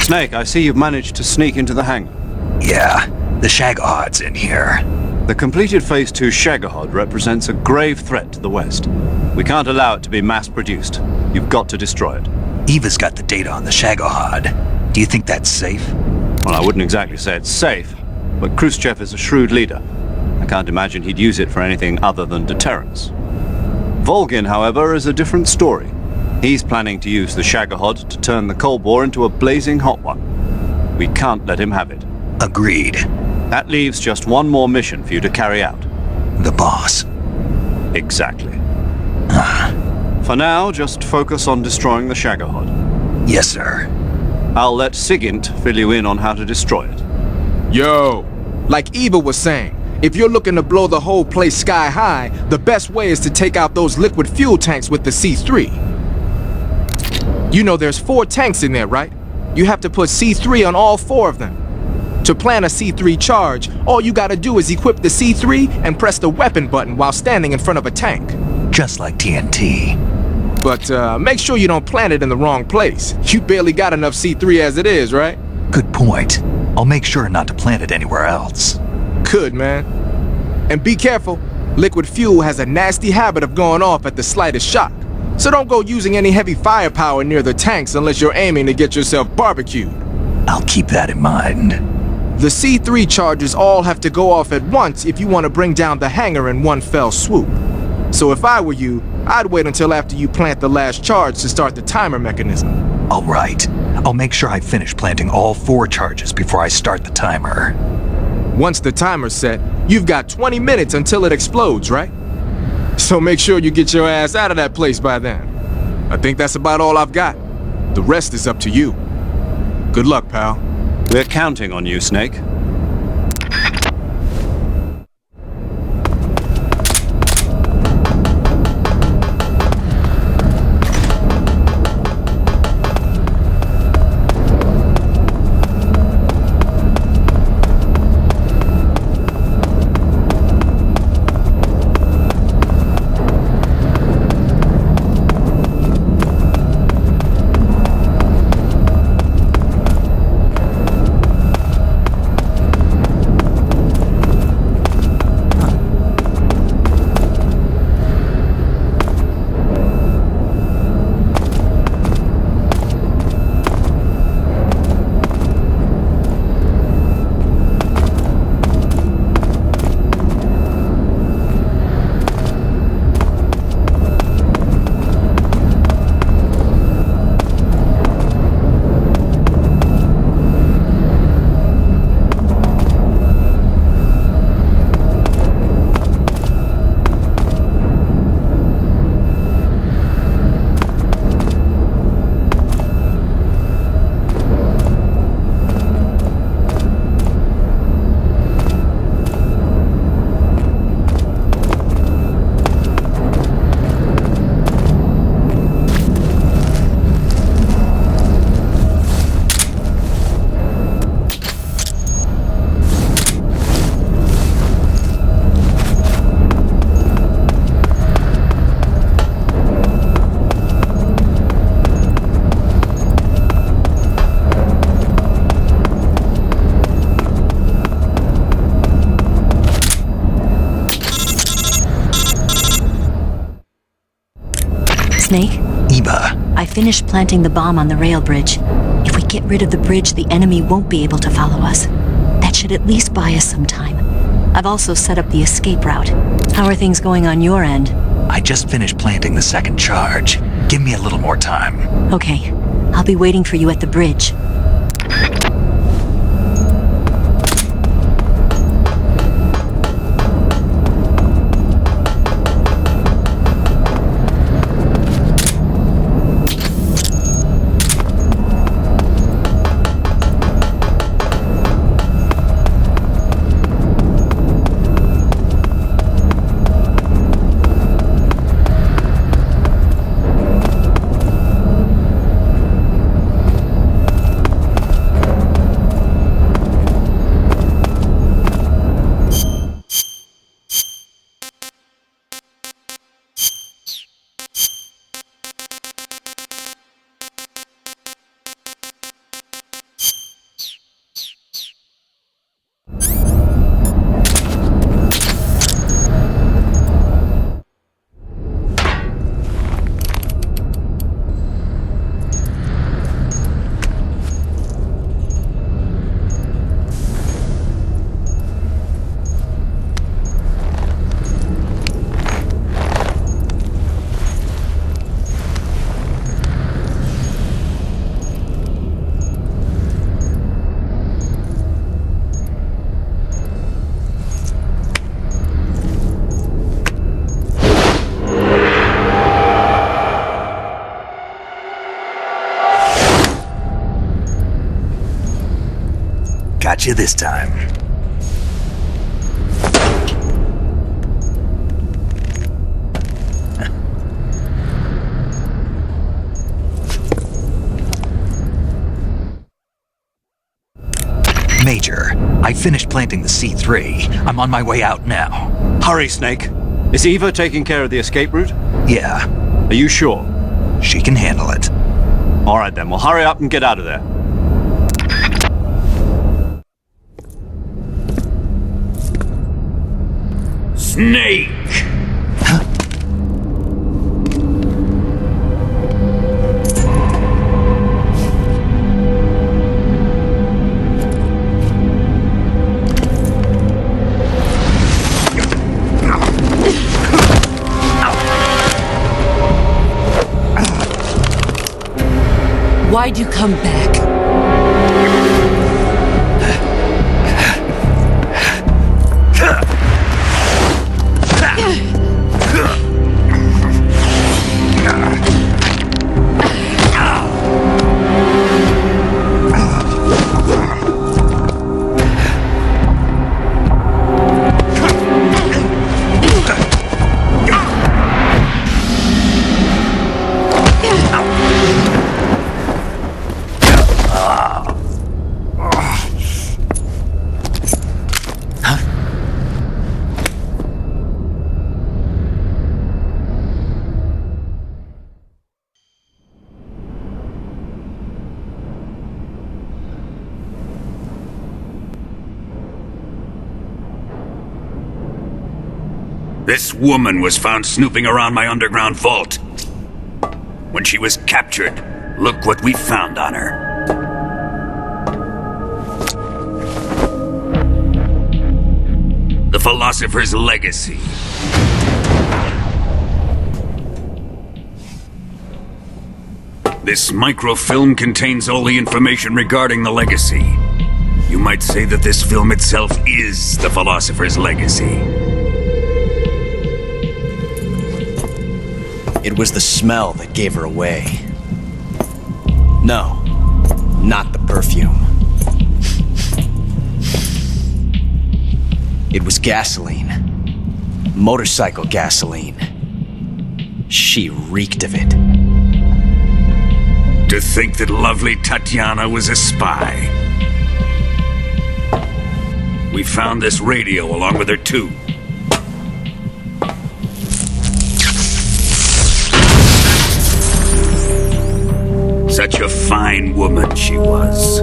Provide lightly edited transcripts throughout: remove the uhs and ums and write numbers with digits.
Snake, I see you've managed to sneak into the hangar. Yeah, the Shagohod's in here. The completed Phase 2 Shagohod represents a grave threat to the West. We can't allow it to be mass-produced. You've got to destroy it. Eva's got the data on the Shagohod. Do you think that's safe? Well, I wouldn't exactly say it's safe, but Khrushchev is a shrewd leader. I can't imagine he'd use it for anything other than deterrence. Volgin, however, is a different story. He's planning to use the Shagohod to turn the Cold War into a blazing hot one. We can't let him have it. Agreed. That leaves just one more mission for you to carry out. The boss. Exactly. For now, just focus on destroying the Shagohod. Yes, sir. I'll let Sigint fill you in on how to destroy it. Yo, like Eva was saying, if you're looking to blow the whole place sky high, the best way is to take out those liquid fuel tanks with the C3. You know there's 4 tanks in there, right? You have to put C3 on all 4 of them. To plan a C3 charge, all you gotta do is equip the C3 and press the weapon button while standing in front of a tank. Just like TNT. But make sure you don't plant it in the wrong place. You barely got enough C3 as it is, right? Good point. I'll make sure not to plant it anywhere else. Good, man. And be careful. Liquid fuel has a nasty habit of going off at the slightest shock. So don't go using any heavy firepower near the tanks unless you're aiming to get yourself barbecued. I'll keep that in mind. The C3 charges all have to go off at once if you want to bring down the hangar in one fell swoop. So if I were you, I'd wait until after you plant the last charge to start the timer mechanism. All right. I'll make sure I finish planting all 4 charges before I start the timer. Once the timer's set, you've got 20 minutes until it explodes, right? So make sure you get your ass out of that place by then. I think that's about all I've got. The rest is up to you. Good luck, pal. We're counting on you, Snake. Snake? Eva. I finished planting the bomb on the rail bridge. If we get rid of the bridge, the enemy won't be able to follow us. That should at least buy us some time. I've also set up the escape route. How are things going on your end? I just finished planting the 2nd charge. Give me a little more time. Okay. I'll be waiting for you at the bridge. Got you this time. Major, I finished planting the C3. I'm on my way out now. Hurry, Snake. Is Eva taking care of the escape route? Yeah, Are you sure? she can handle it. All right then, well hurry up and get out of there. Snake! Why'd you come back? This woman was found snooping around my underground vault. When she was captured, look what we found on her. The Philosopher's Legacy. This microfilm contains all the information regarding the legacy. You might say that this film itself is the Philosopher's Legacy. It was the smell that gave her away. No, not the perfume. It was gasoline. Motorcycle gasoline. She reeked of it. To think that lovely Tatiana was a spy. We found this radio along with her too. Such a fine woman she was.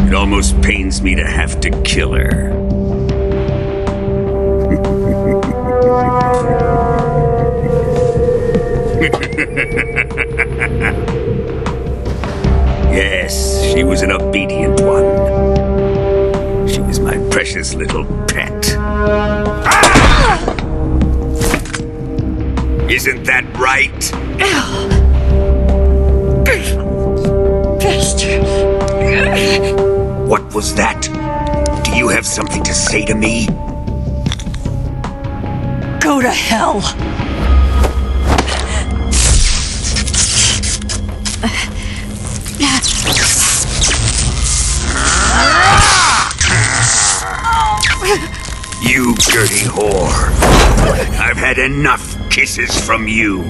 It almost pains me to have to kill her. Yes, she was an obedient one. She was my precious little pet. Ah! Isn't that right? What was that? Do you have something to say to me? Go to hell! You dirty whore. I've had enough kisses from you.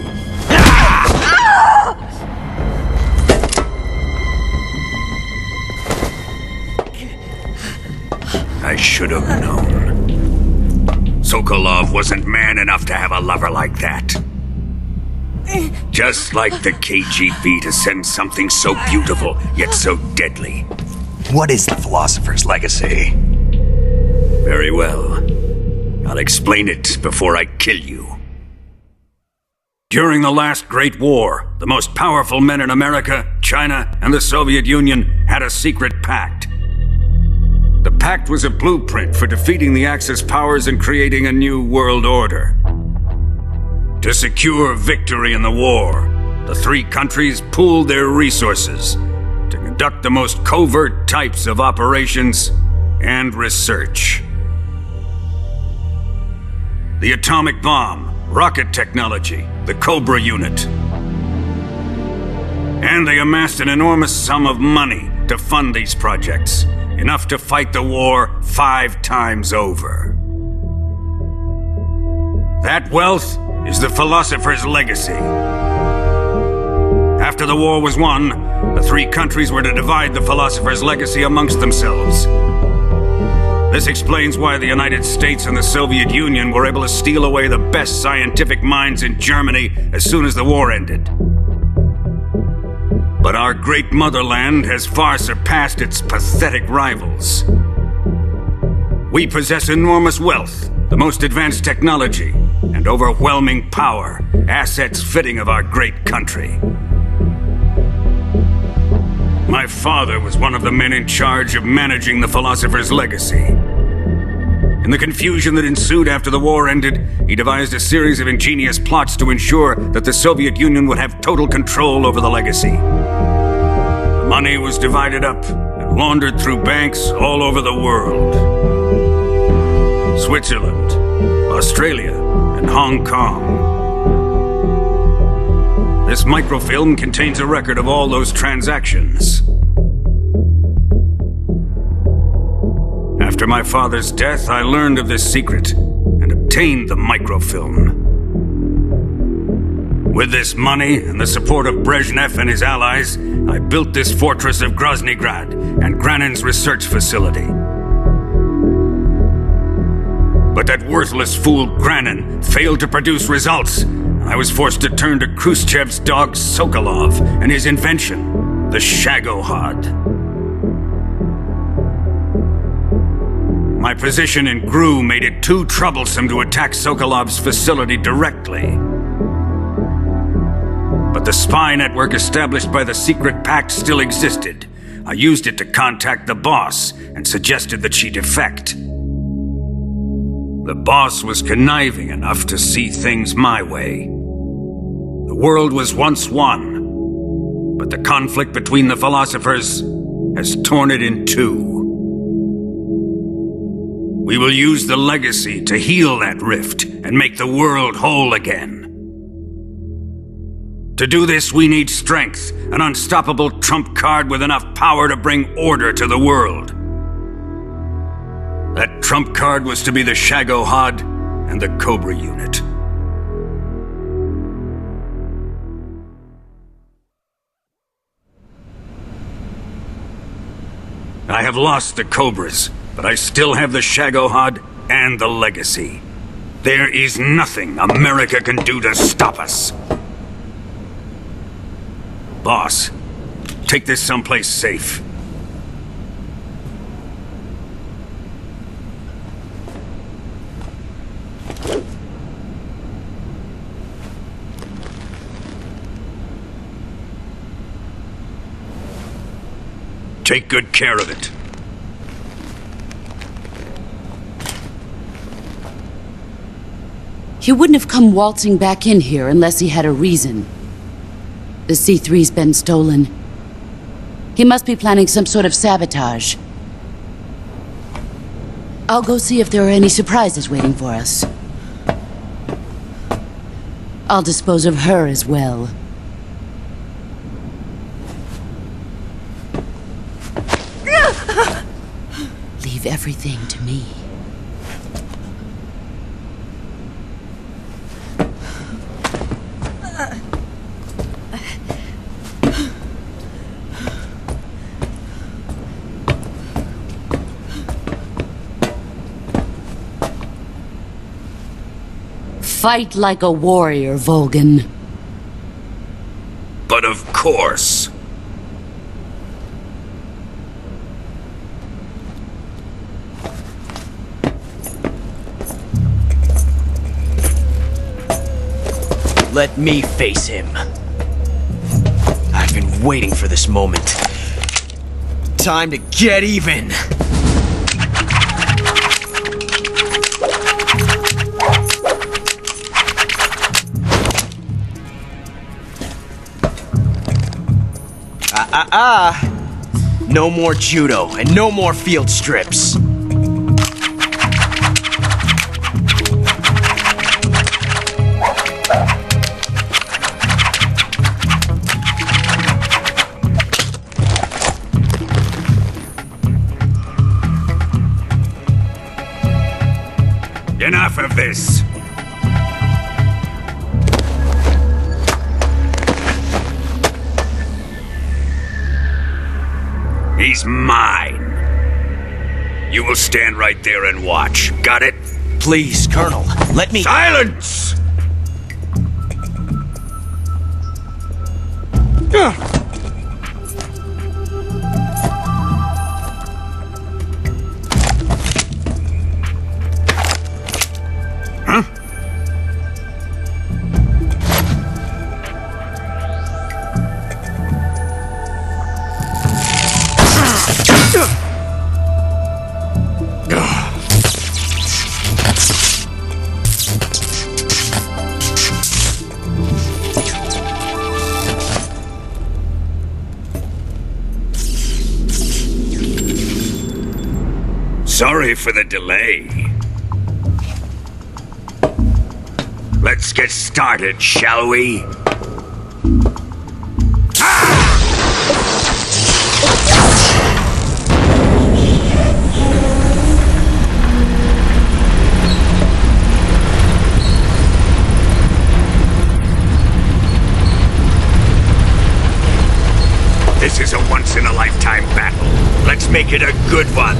I should have known. Sokolov wasn't man enough to have a lover like that. Just like the KGB to send something so beautiful, yet so deadly. What is the Philosopher's Legacy? Very well. I'll explain it before I kill you. During the last Great War, the most powerful men in America, China, and the Soviet Union had a secret pact. The pact was a blueprint for defeating the Axis powers and creating a new world order. To secure victory in the war, the three countries pooled their resources to conduct the most covert types of operations and research. The atomic bomb, rocket technology, the Cobra unit. And they amassed an enormous sum of money to fund these projects, enough to fight the war 5 times over. That wealth is the philosopher's legacy. After the war was won, the 3 countries were to divide the philosopher's legacy amongst themselves. This explains why the United States and the Soviet Union were able to steal away the best scientific minds in Germany as soon as the war ended. But our great motherland has far surpassed its pathetic rivals. We possess enormous wealth, the most advanced technology, and overwhelming power, assets fitting of our great country. My father was one of the men in charge of managing the philosopher's legacy. In the confusion that ensued after the war ended, he devised a series of ingenious plots to ensure that the Soviet Union would have total control over the legacy. The money was divided up and laundered through banks all over the world. Switzerland, Australia, and Hong Kong. This microfilm contains a record of all those transactions. After my father's death, I learned of this secret and obtained the microfilm. With this money and the support of Brezhnev and his allies, I built this fortress of Groznyj Grad and Granin's research facility. But that worthless fool Granin failed to produce results, and I was forced to turn to Khrushchev's dog Sokolov and his invention, the Shagohod. My position in GRU made it too troublesome to attack Sokolov's facility directly. But the spy network established by the secret pact still existed. I used it to contact the boss and suggested that she defect. The boss was conniving enough to see things my way. The world was once one, but the conflict between the philosophers has torn it in 2. We will use the legacy to heal that rift and make the world whole again. To do this, we need strength, an unstoppable trump card with enough power to bring order to the world. That trump card was to be the Shagohod and the Cobra unit. I have lost the Cobras, but I still have the Shagohod and the legacy. There is nothing America can do to stop us. Boss, take this someplace safe. Take good care of it. He wouldn't have come waltzing back in here unless he had a reason. The C3's been stolen. He must be planning some sort of sabotage. I'll go see if there are any surprises waiting for us. I'll dispose of her as well. Leave everything to me. Fight like a warrior, Volgin. But of course. Let me face him. I've been waiting for this moment. Time to get even! No more judo, and no more field strips. He's mine. You will stand right there and watch. Got it? Please, Colonel, let me... Silence! Sorry for the delay. Let's get started, shall we? This is a once-in-a-lifetime battle. Let's make it a good one.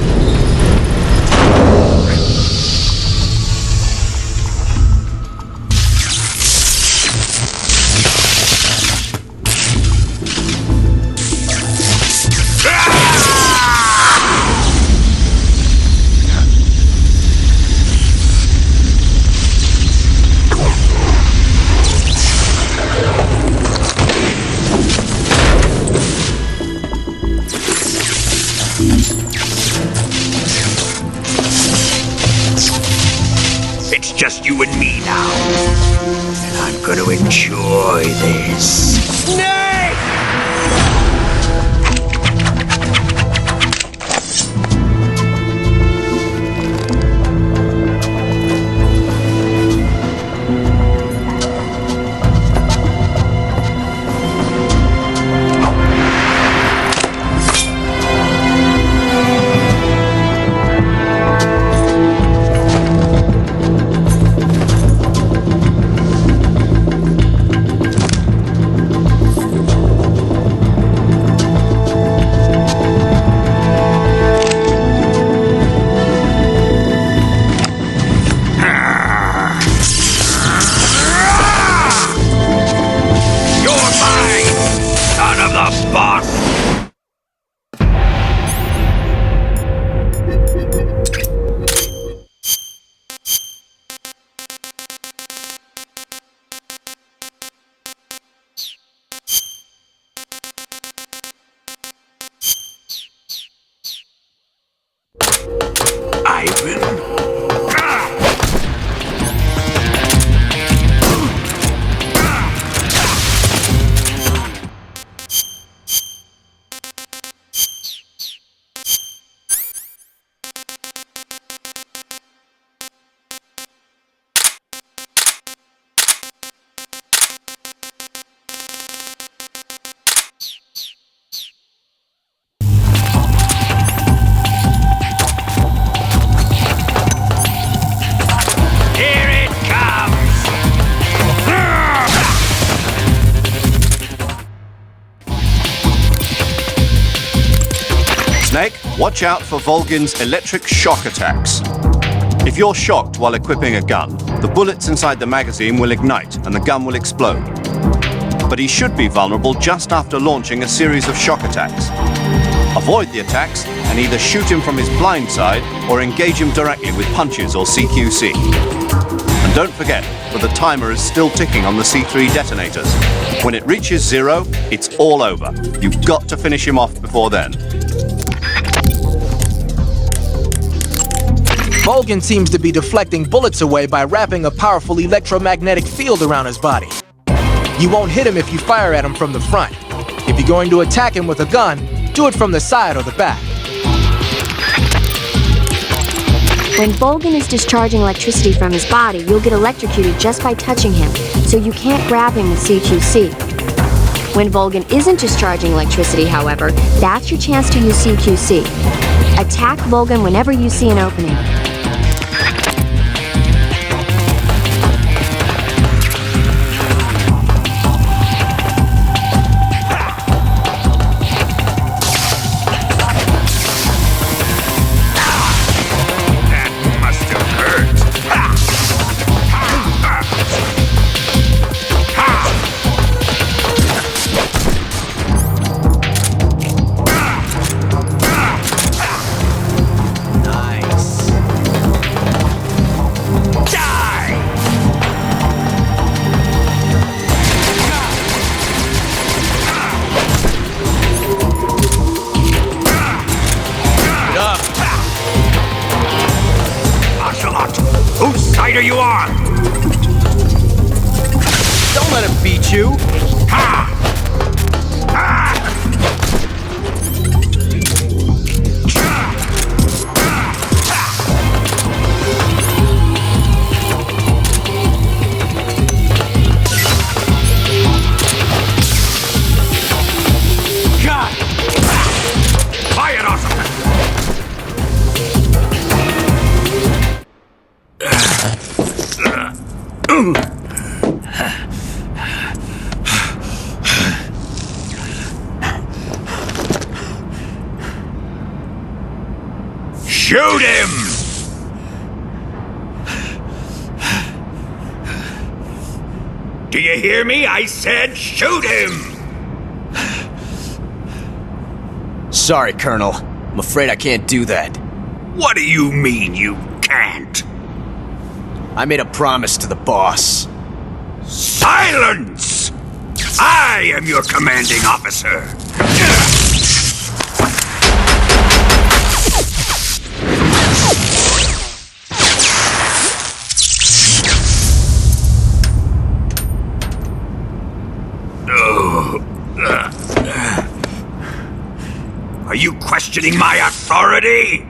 It's just you and me now. And I'm gonna enjoy this. Snake! Watch out for Volgin's electric shock attacks. If you're shocked while equipping a gun, the bullets inside the magazine will ignite and the gun will explode. But he should be vulnerable just after launching a series of shock attacks. Avoid the attacks and either shoot him from his blind side or engage him directly with punches or CQC. And don't forget that the timer is still ticking on the C3 detonators. When it reaches 0, it's all over. You've got to finish him off before then. Volgin seems to be deflecting bullets away by wrapping a powerful electromagnetic field around his body. You won't hit him if you fire at him from the front. If you're going to attack him with a gun, do it from the side or the back. When Volgin is discharging electricity from his body, you'll get electrocuted just by touching him, so you can't grab him with CQC. When Volgin isn't discharging electricity, however, that's your chance to use CQC. Attack Volgin whenever you see an opening. you? Fire off! Shoot him! Do you hear me? I said shoot him! Sorry, Colonel. I'm afraid I can't do that. What do you mean you can't? I made a promise to the boss. Silence! I am your commanding officer. Are you questioning my authority?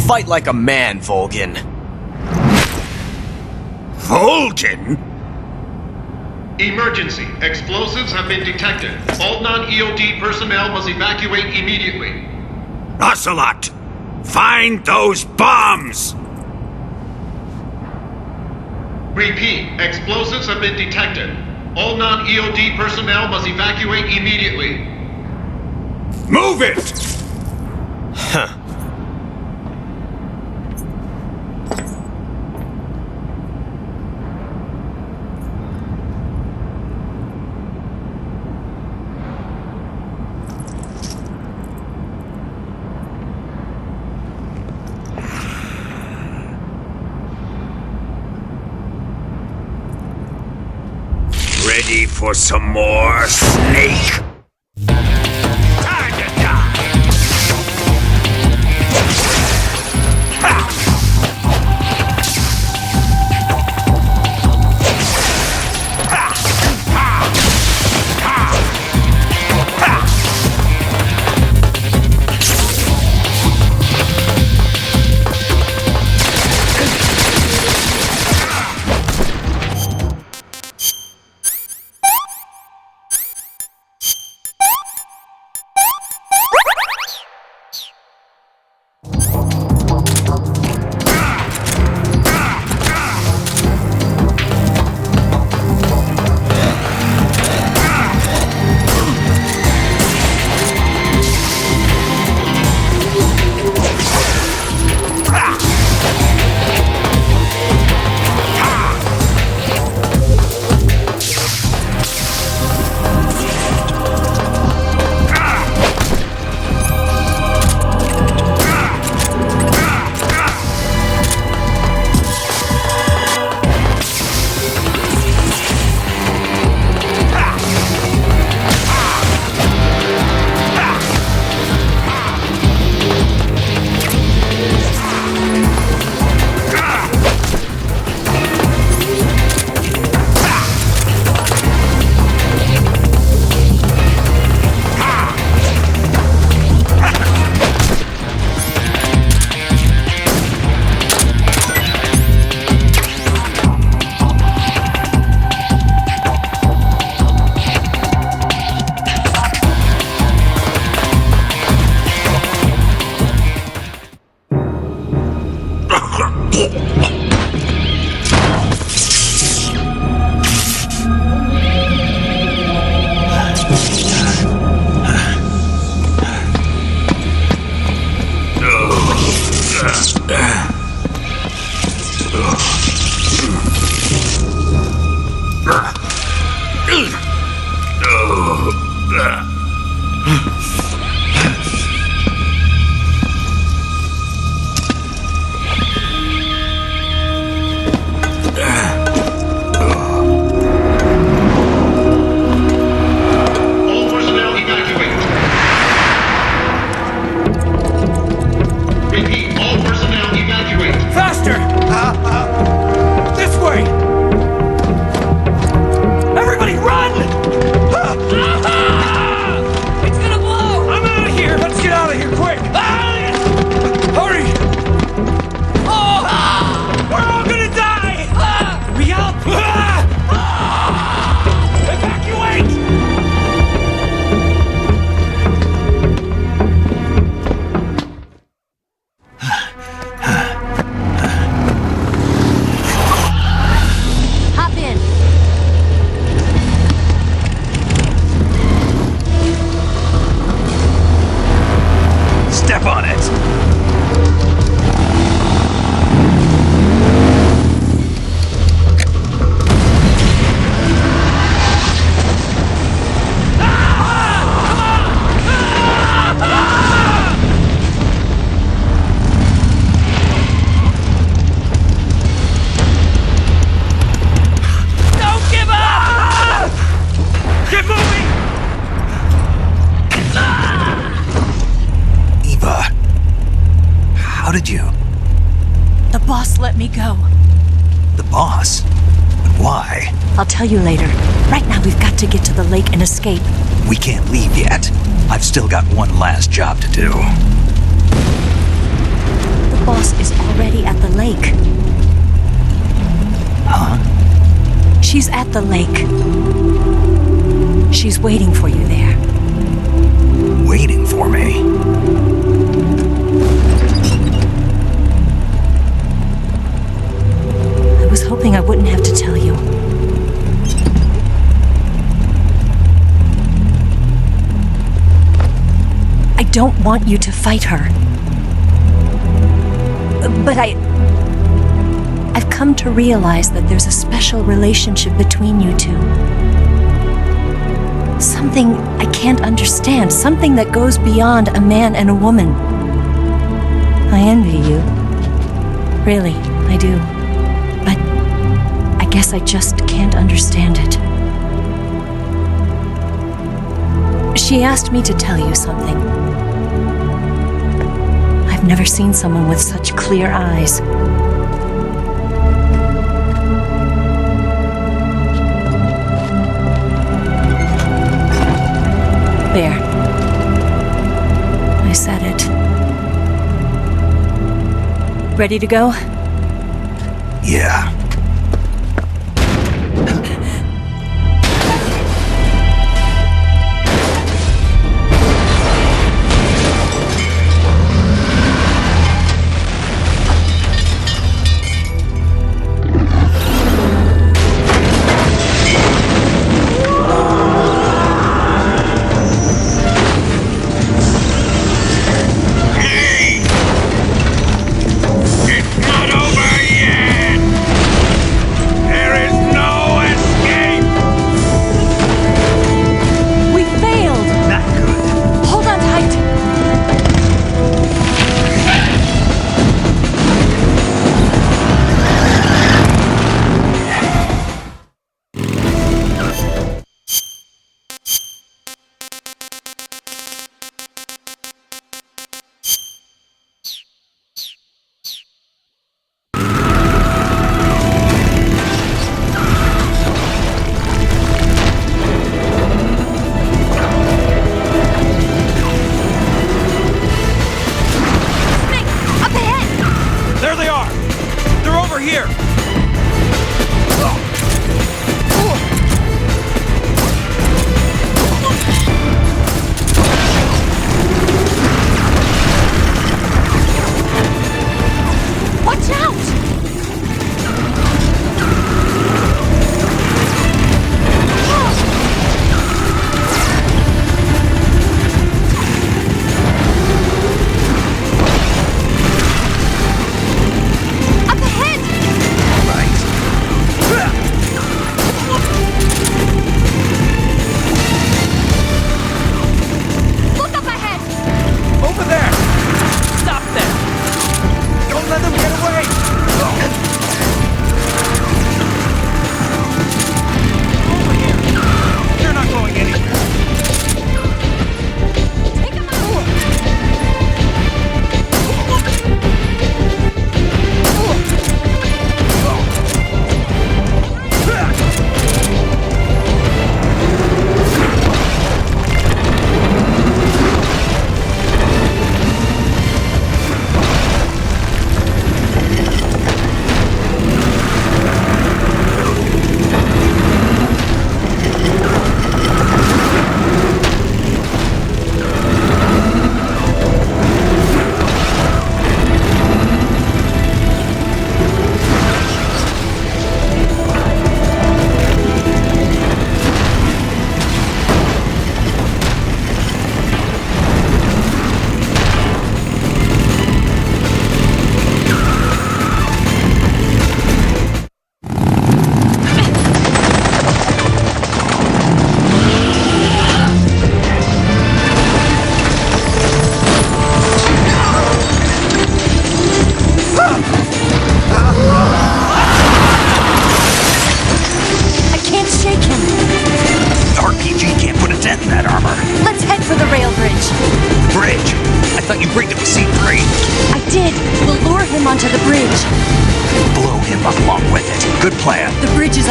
Fight like a man, Volgin. Volgin? Emergency. Explosives have been detected. All non-EOD personnel must evacuate immediately. Ocelot! Find those bombs! Repeat. Explosives have been detected. All non-EOD personnel must evacuate immediately. Move it! Huh. Ready for some more, Snake? Time to die! go. The boss? But why? I'll tell you later. Right now, we've got to get to the lake and escape. We can't leave yet. I've still got one last job to do. The boss is already at the lake. Huh? She's at the lake. She's waiting for you there. Waiting for me? I was hoping I wouldn't have to tell you. I don't want you to fight her. But I've come to realize that there's a special relationship between you two. Something I can't understand, something that goes beyond a man and a woman. I envy you. Really, I do. But I guess I just can't understand it. She asked me to tell you something. I've never seen someone with such clear eyes. There. I said it. Ready to go? Yeah.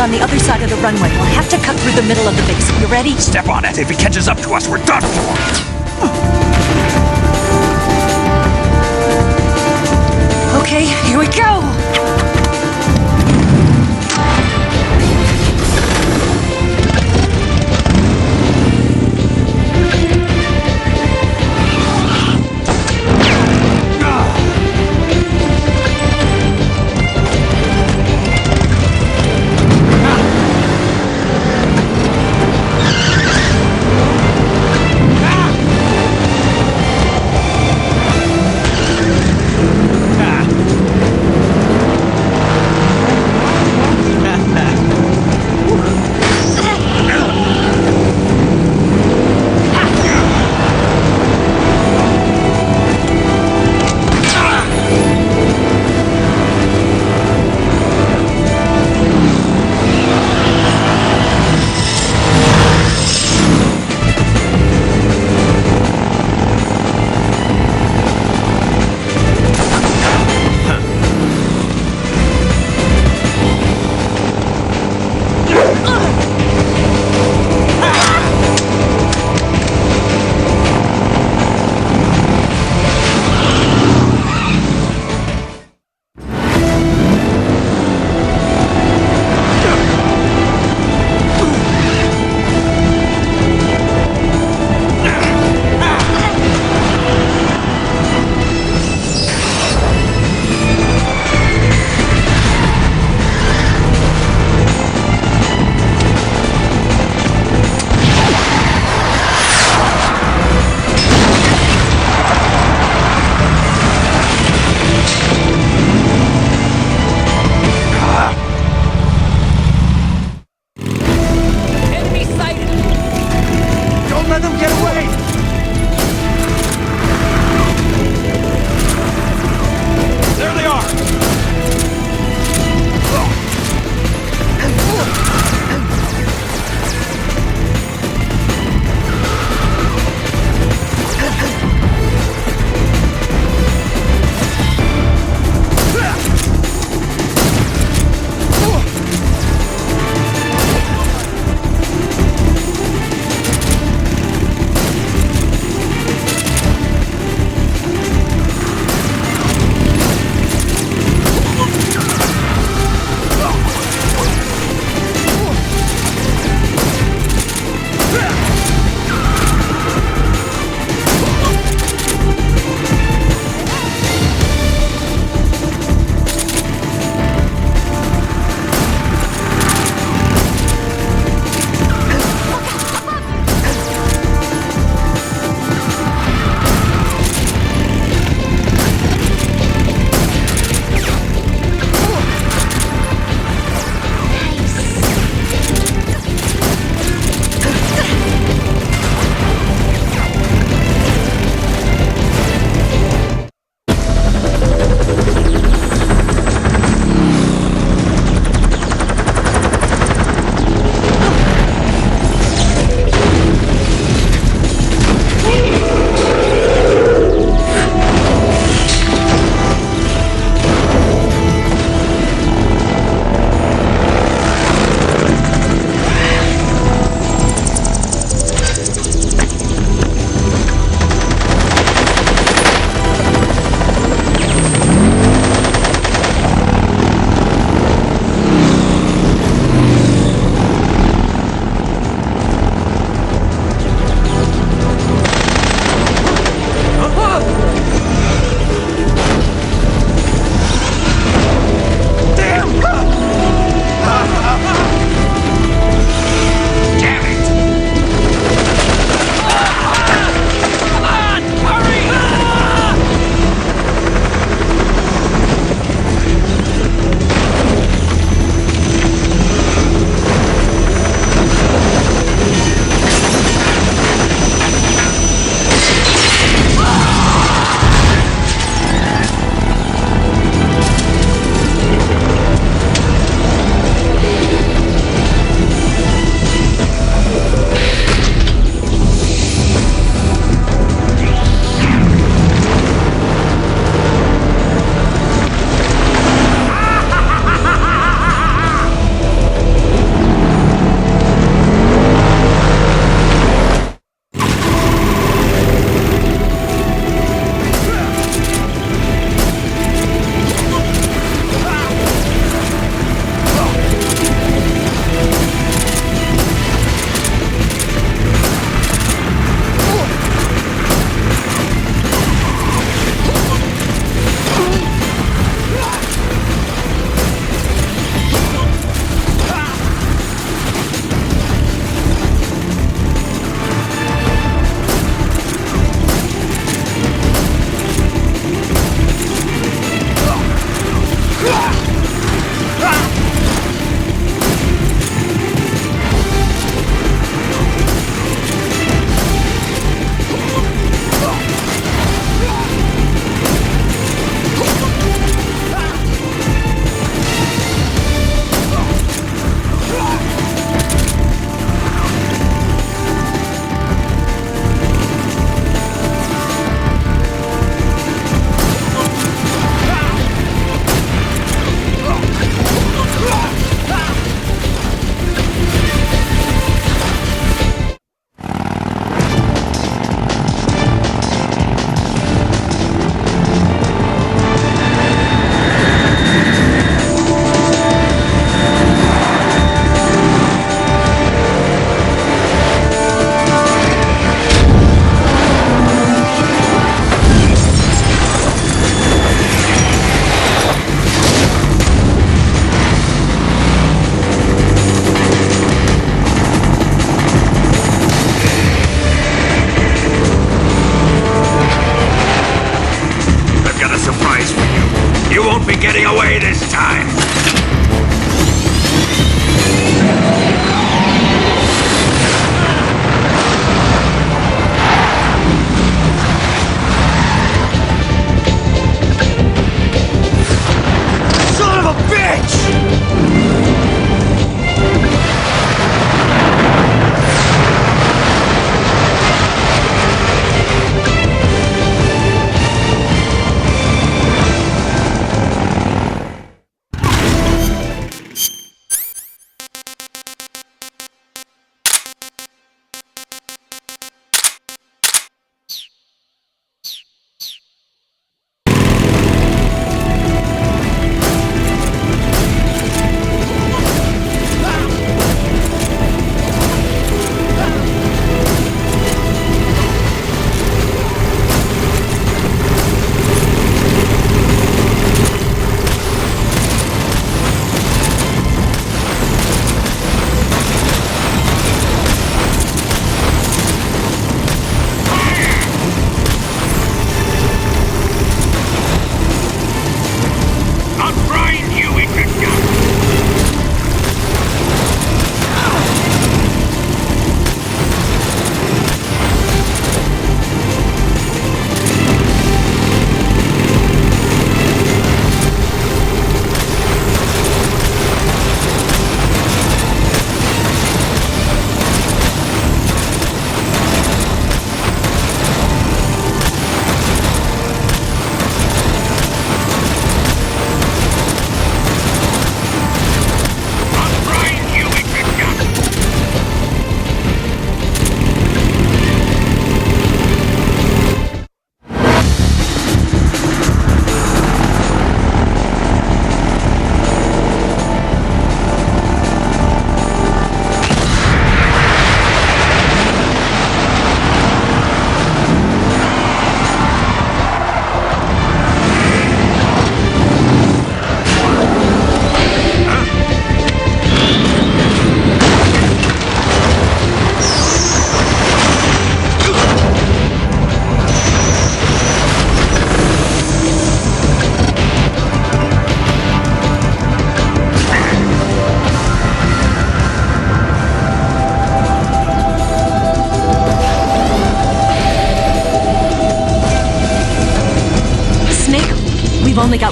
on the other side of the runway. We'll have to cut through the middle of the base. You ready? Step on it. If he catches up to us, we're done for. Okay, here we go!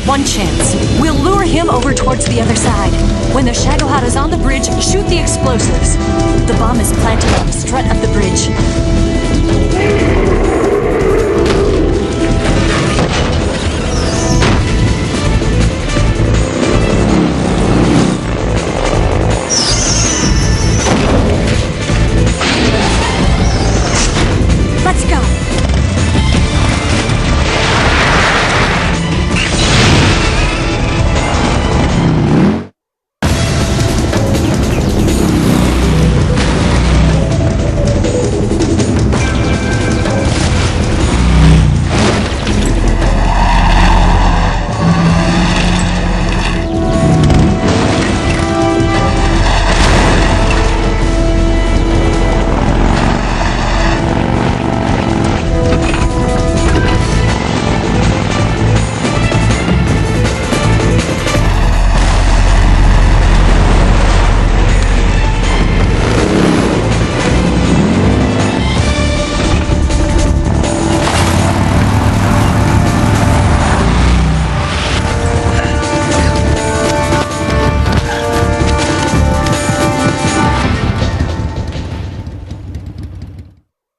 one chance. We'll lure him over towards the other side. When the Shagohod is on the bridge, shoot the explosives. The bomb is planted on the strut of the bridge. Let's go.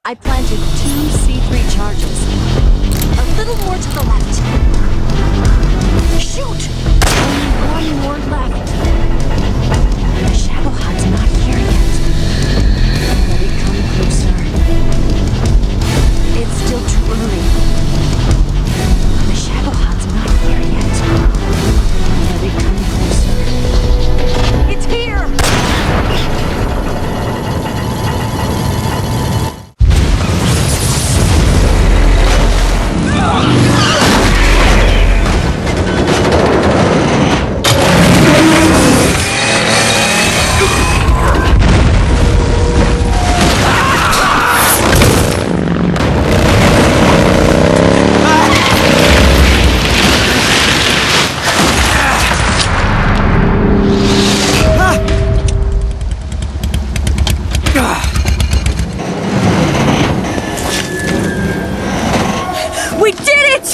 I planted 2 C3 charges. A little more to the left. Shoot! Only 1 more left. The Shagohod's not here yet. Let it come closer. It's still too early. The Shagohod's not here yet. Let it come closer. It's here! We did it!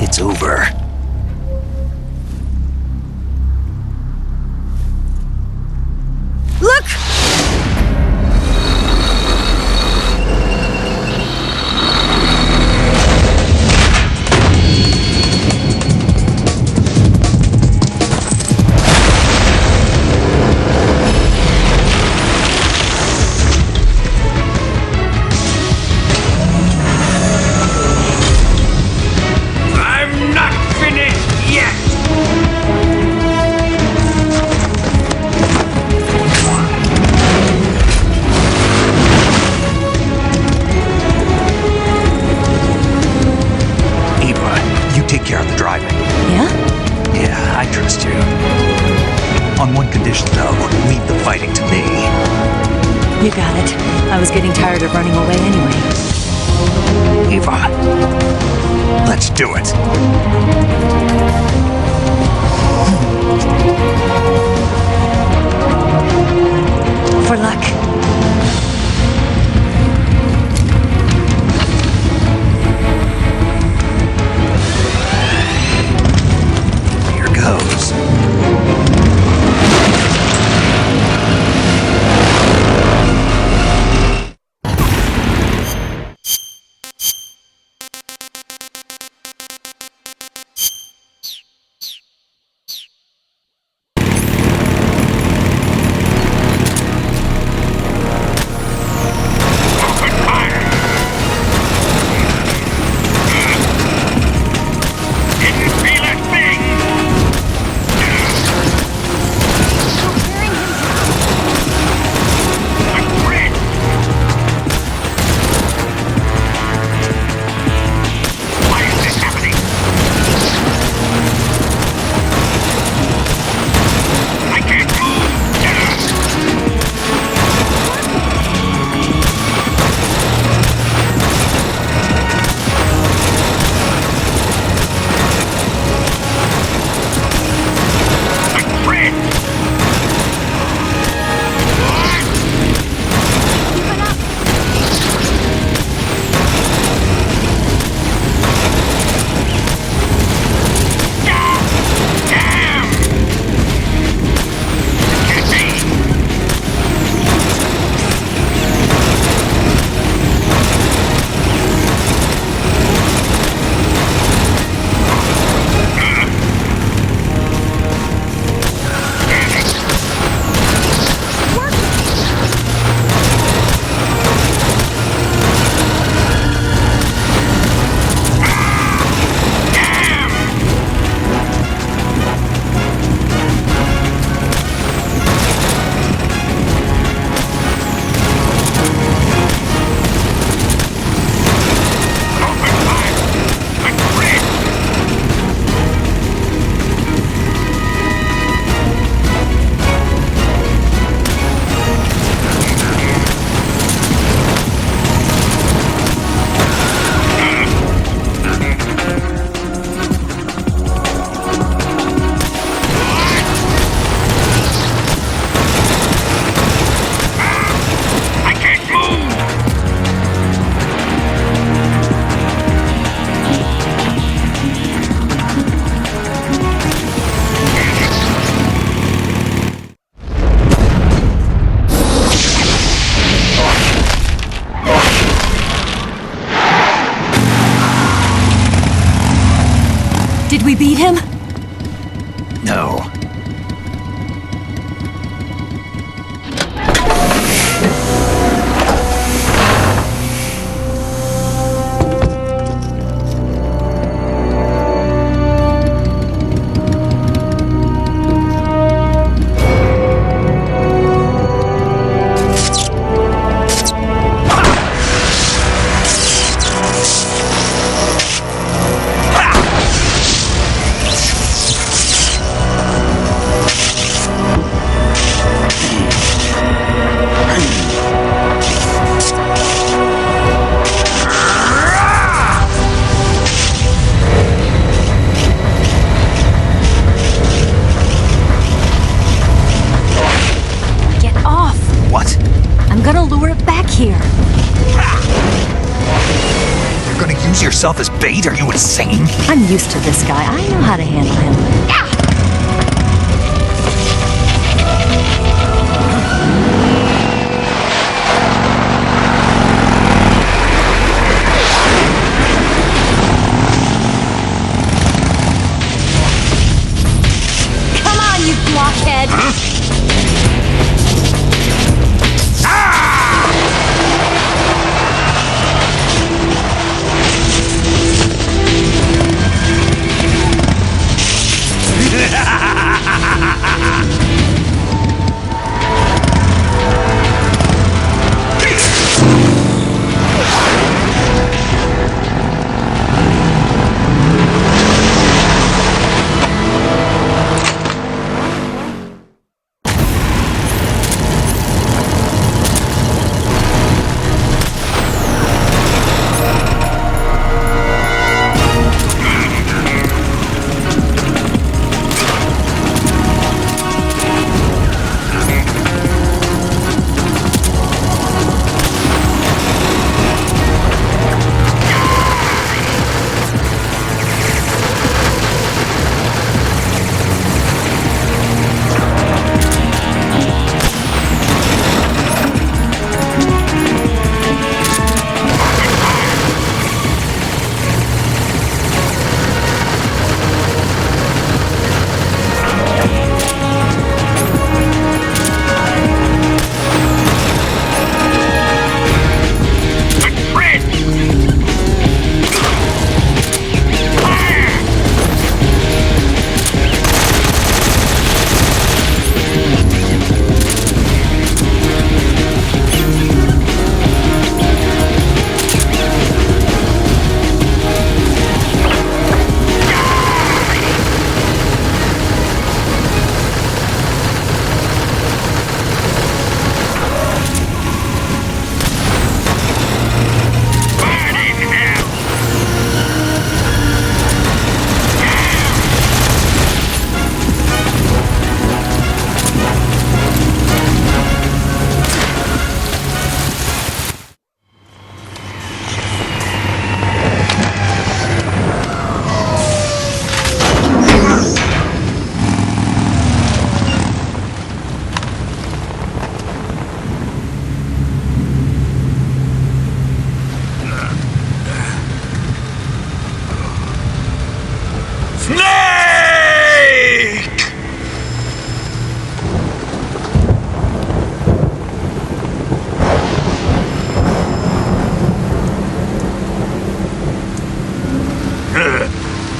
It's over. Look! I'm not finished yet! Eva, you take care of the driving. Yeah? Yeah, I trust you. On one condition, though, leave the fighting to me. You got it. I was getting tired of running away anyway. Eva, let's do it. For luck. Here goes. need him? No. Yourself as bait? Are you insane? I'm used to this guy. I know how to handle him. Come on, you blockhead!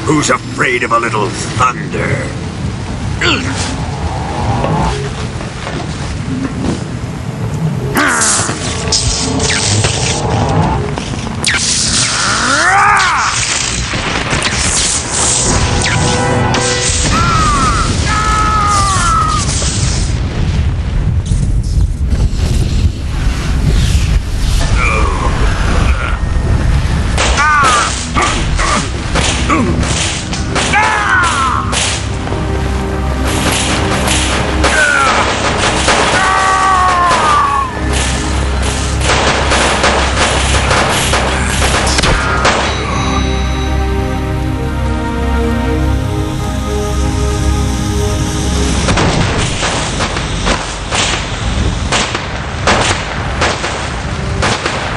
Who's afraid of a little thunder?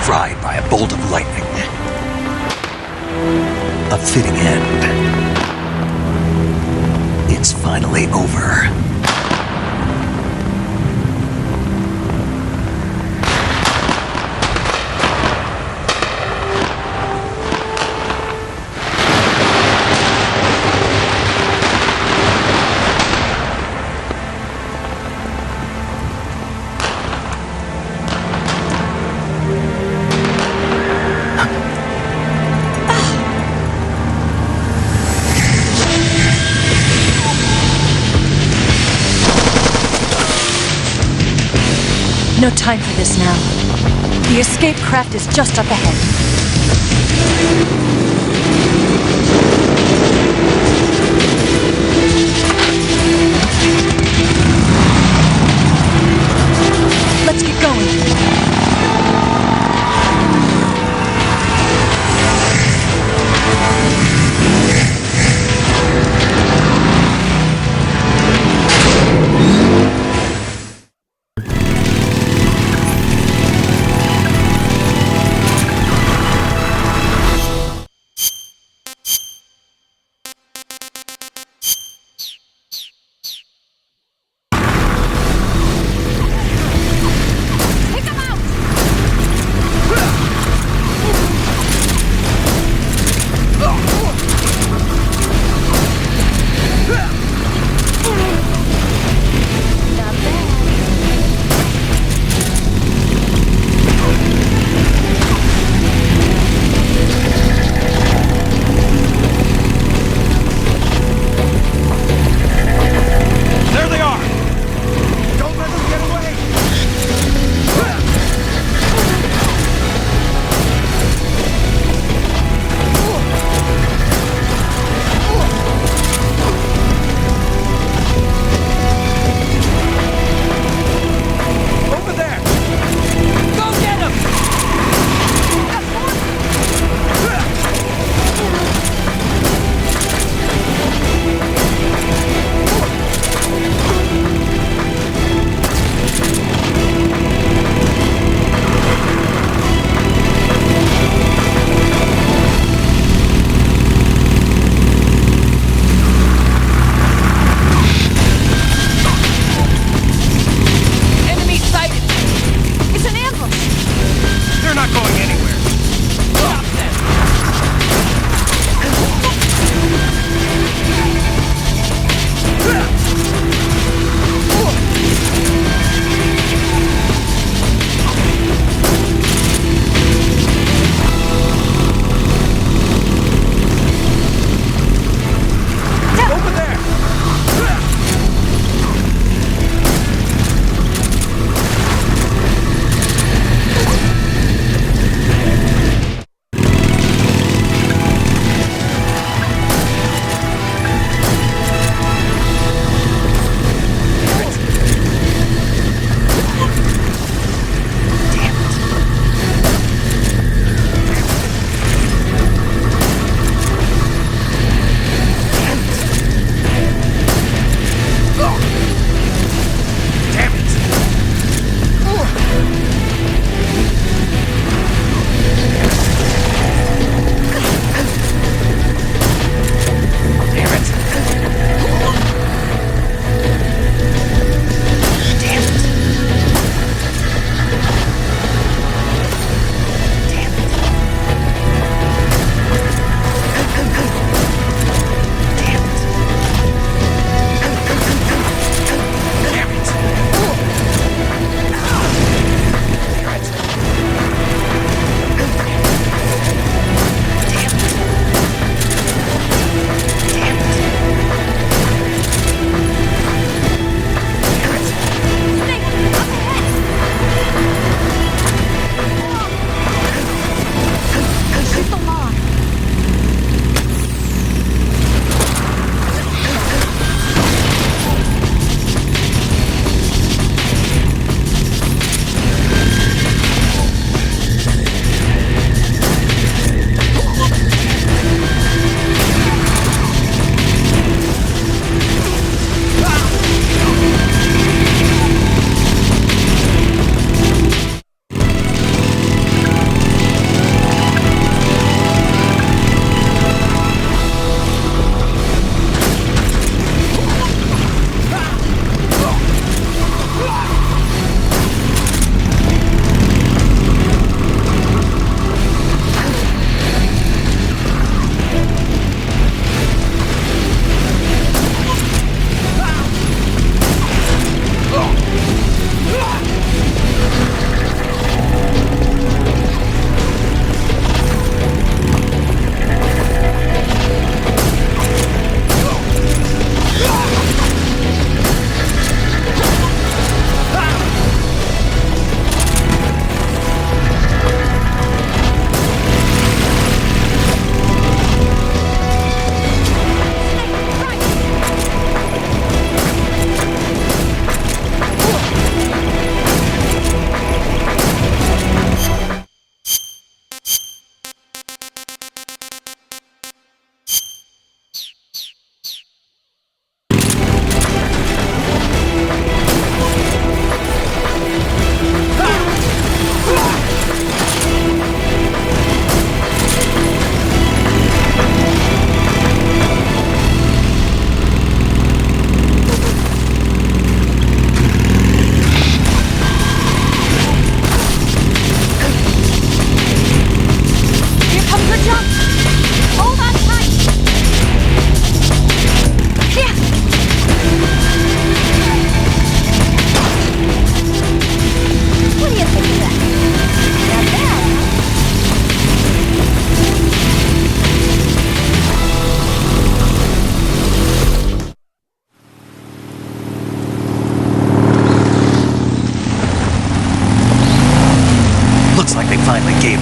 Fried by a bolt of lightning. A fitting end. finally over. No time for this now. The escape craft is just up ahead. Let's get going.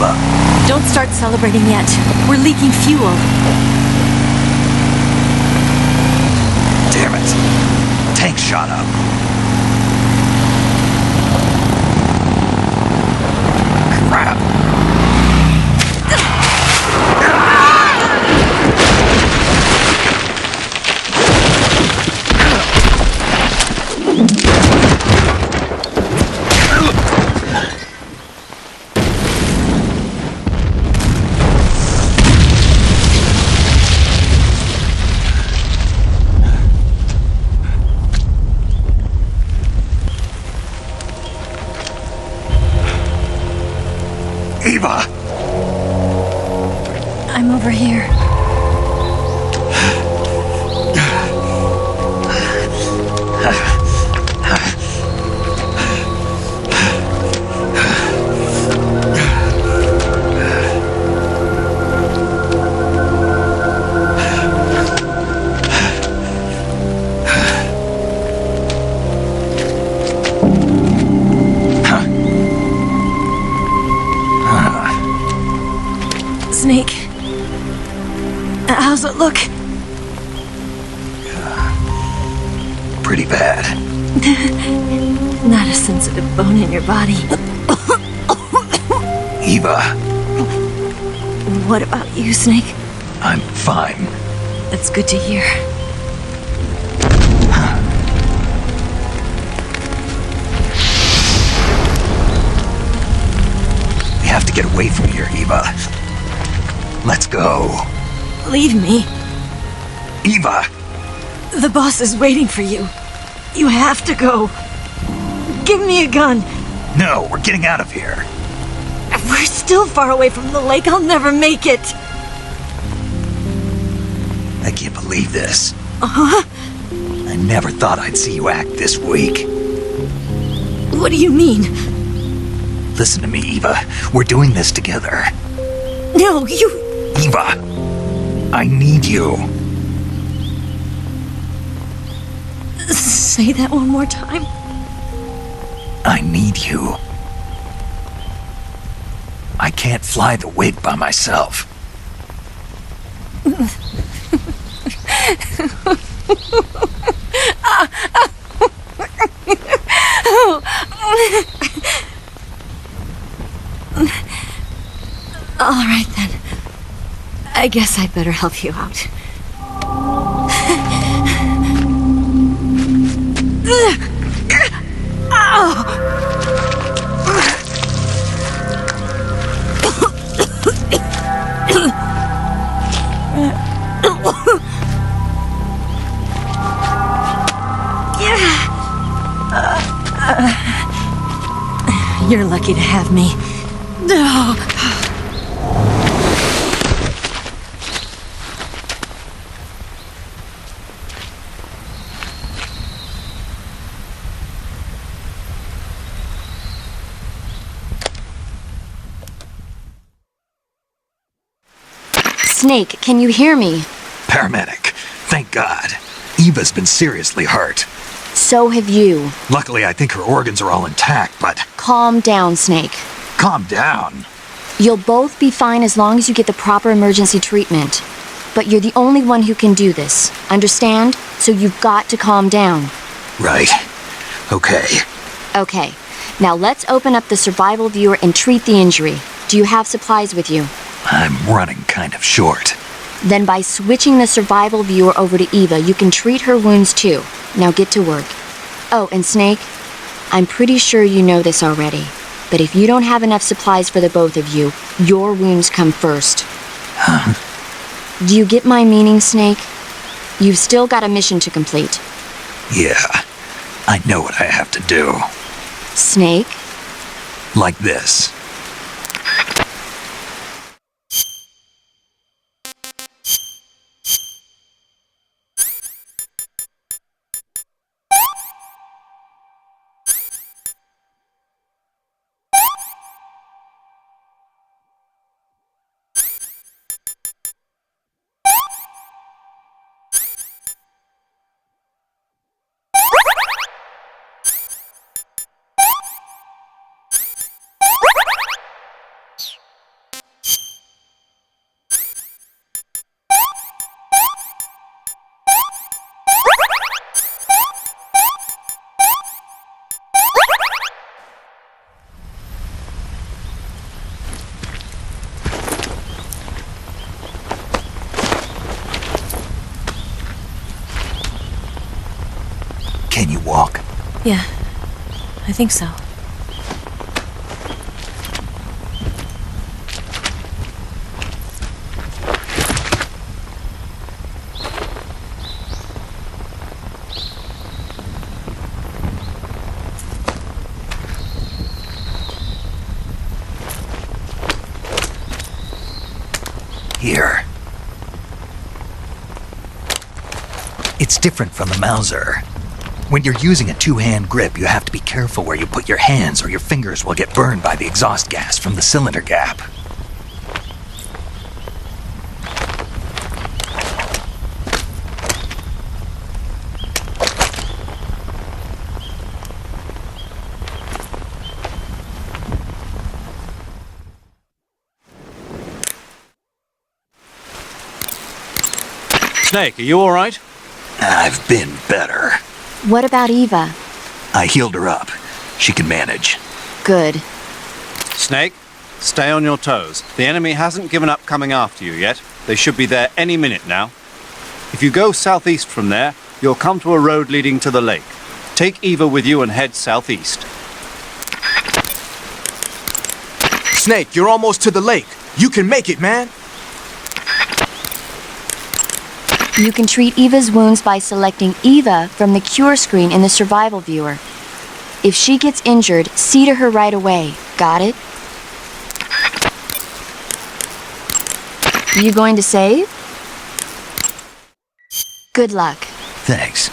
Eva. Don't start celebrating yet. We're leaking fuel. Damn it. Tank shot up. Crap. Eva! I'm over here. Snake. How's it look? Pretty bad. Not a sensitive bone in your body. Eva, What about you, Snake? I'm fine. That's good to hear. We have to get away from here, Eva. Let's go. Leave me. Eva! The boss is waiting for you. You have to go. Give me a gun. No, we're getting out of here. We're still far away from the lake. I'll never make it. I can't believe this. Uh-huh. I never thought I'd see you act this weak. What do you mean? Listen to me, Eva. We're doing this together. No, you... Eva! I need you. Say that one more time. I need you. I can't fly the wig by myself. All right, then. I guess I'd better help you out. You're lucky to have me. Snake, can you hear me? Paramedic. Thank God. Eva's been seriously hurt. So have you. Luckily, I think her organs are all intact, but... Calm down, Snake. Calm down. You'll both be fine as long as you get the proper emergency treatment. But you're the only one who can do this. Understand? So you've got to calm down. Right. Okay. Okay. Now let's open up the survival viewer and treat the injury. Do you have supplies with you? I'm running kind of short. Then by switching the survival viewer over to Eva, you can treat her wounds too. Now get to work. Oh, and Snake, I'm pretty sure you know this already, but if you don't have enough supplies for the both of you, your wounds come first. Huh? Do you get my meaning, Snake? You've still got a mission to complete. Yeah, I know what I have to do. Snake? Like this. Can you walk? Yeah, I think so. Here. It's different from the Mauser. When you're using a two-hand grip, you have to be careful where you put your hands or your fingers will get burned by the exhaust gas from the cylinder gap. Snake, are you alright? I've been better. What about Eva? I healed her up. She can manage. Good. Snake, stay on your toes. The enemy hasn't given up coming after you yet. They should be there any minute now. If you go southeast from there, you'll come to a road leading to the lake. Take Eva with you and head southeast. Snake, you're almost to the lake. You can make it, man. You can treat Eva's wounds by selecting Eva from the cure screen in the survival viewer. If she gets injured, see to her right away. Got it? You going to save? Good luck. Thanks.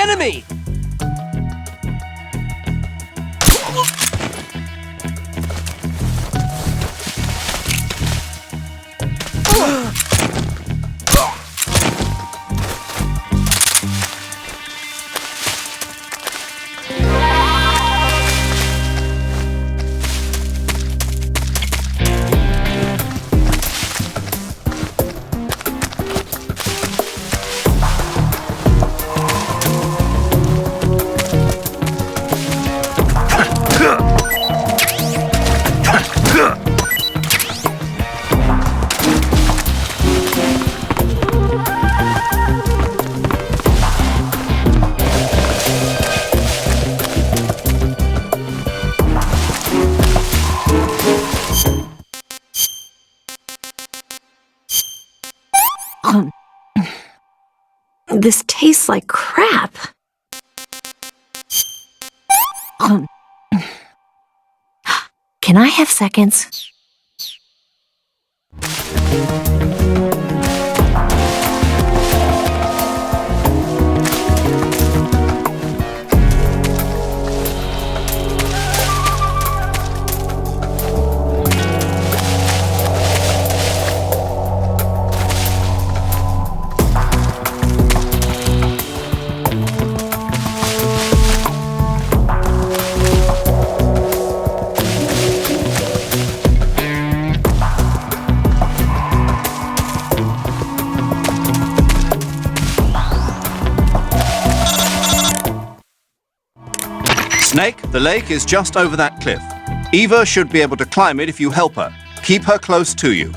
enemy! This tastes like crap. Can I have seconds? Snake, the lake is just over that cliff. Eva should be able to climb it if you help her. Keep her close to you.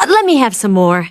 Let me have some more.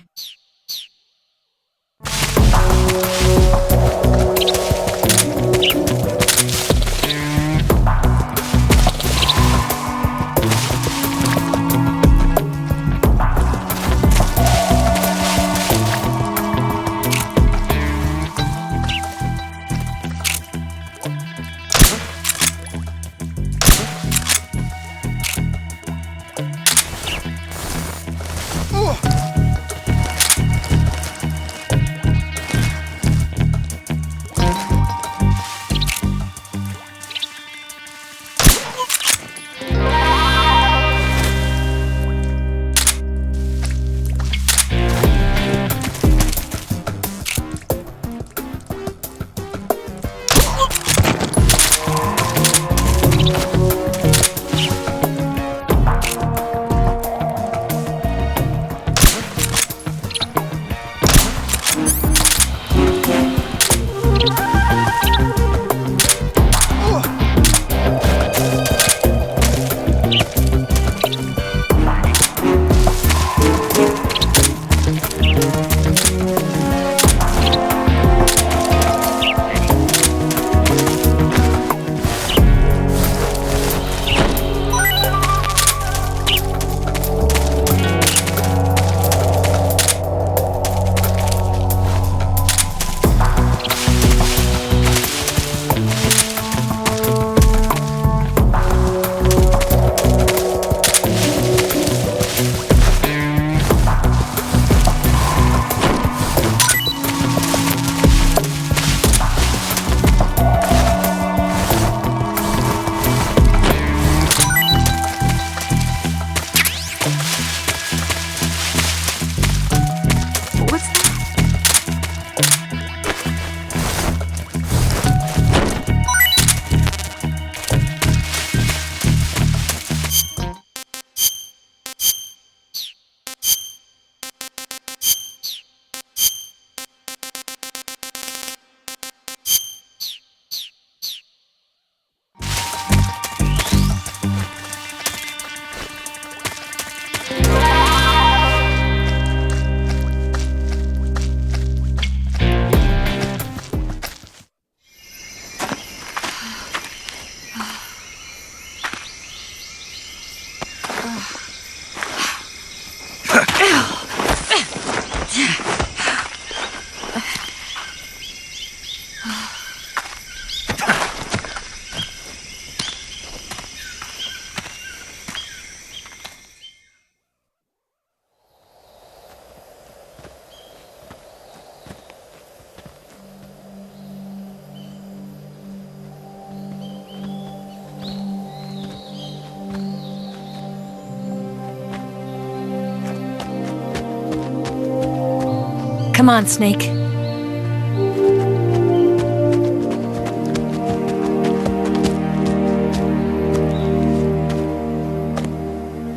Come on, Snake.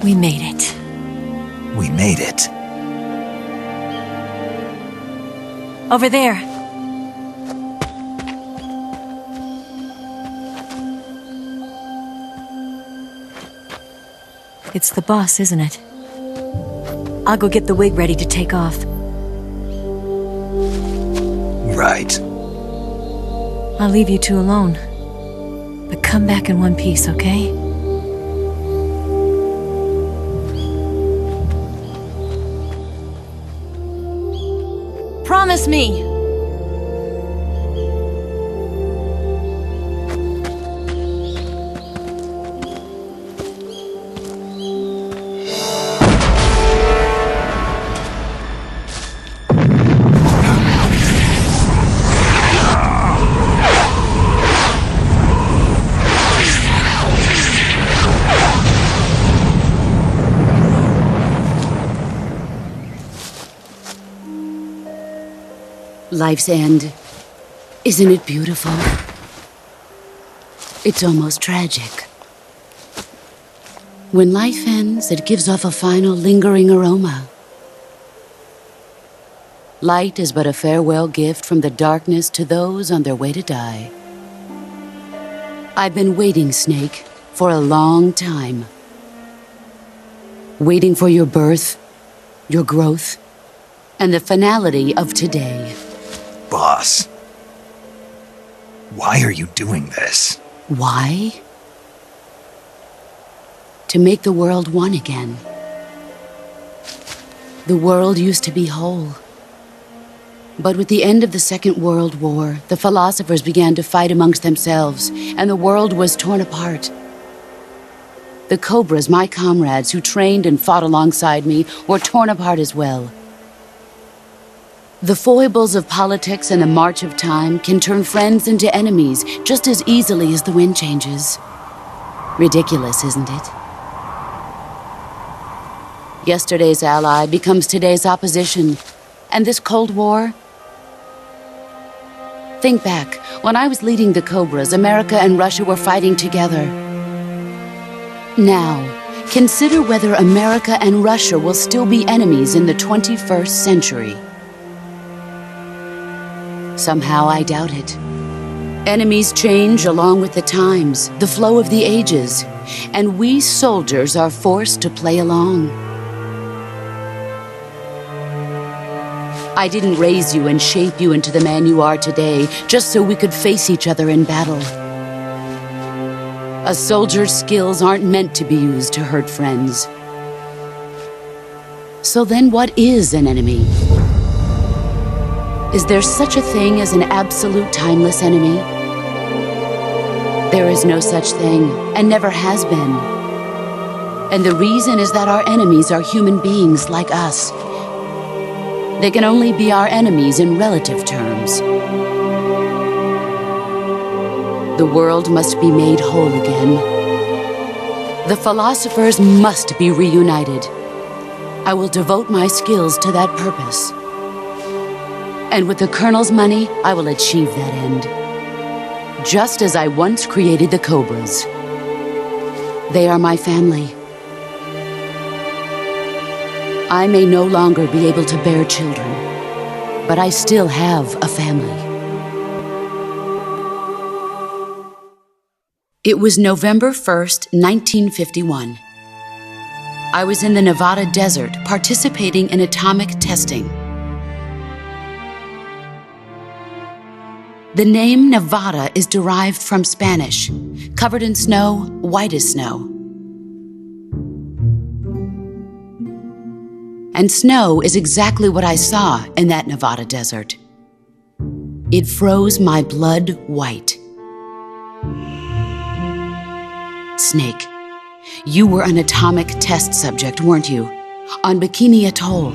We made it. We made it. Over there. It's the boss, isn't it? I'll go get the wig ready to take off. Right. I'll leave you two alone. But come back in one piece, okay? Promise me! Life's end. Isn't it beautiful? It's almost tragic. When life ends, it gives off a final lingering aroma. Light is but a farewell gift from the darkness to those on their way to die. I've been waiting, Snake, for a long time. Waiting for your birth, your growth, and the finality of today. Boss. Why are you doing this? Why? To make the world one again. The world used to be whole. But with the end of the Second World War, the philosophers began to fight amongst themselves, and the world was torn apart. The Cobras, my comrades who trained and fought alongside me, were torn apart as well. The foibles of politics and the march of time can turn friends into enemies just as easily as the wind changes. Ridiculous, isn't it? Yesterday's ally becomes today's opposition, and this Cold War? Think back, when I was leading the Cobras, America and Russia were fighting together. Now, consider whether America and Russia will still be enemies in the 21st century. Somehow I doubt it. Enemies change along with the times, the flow of the ages, and we soldiers are forced to play along. I didn't raise you and shape you into the man you are today just so we could face each other in battle. A soldier's skills aren't meant to be used to hurt friends. So then what is an enemy? Is there such a thing as an absolute timeless enemy? There is no such thing, and never has been. And the reason is that our enemies are human beings like us. They can only be our enemies in relative terms. The world must be made whole again. The philosophers must be reunited. I will devote my skills to that purpose. And with the Colonel's money, I will achieve that end. Just as I once created the Cobras. They are my family. I may no longer be able to bear children, but I still have a family. It was November 1st, 1951. I was in the Nevada desert participating in atomic testing. The name Nevada is derived from Spanish, covered in snow, white as snow. And snow is exactly what I saw in that Nevada desert. It froze my blood white. Snake, you were an atomic test subject, weren't you? On Bikini Atoll.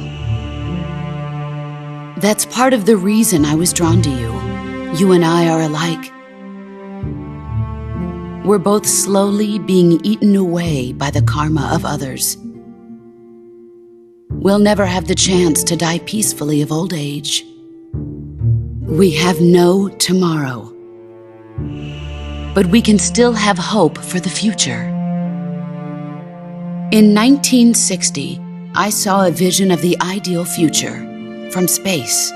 That's part of the reason I was drawn to you. You and I are alike. We're both slowly being eaten away by the karma of others. we'll never have the chance to die peacefully of old age. We have no tomorrow. But we can still have hope for the future. In 1960, I saw a vision of the ideal future from space.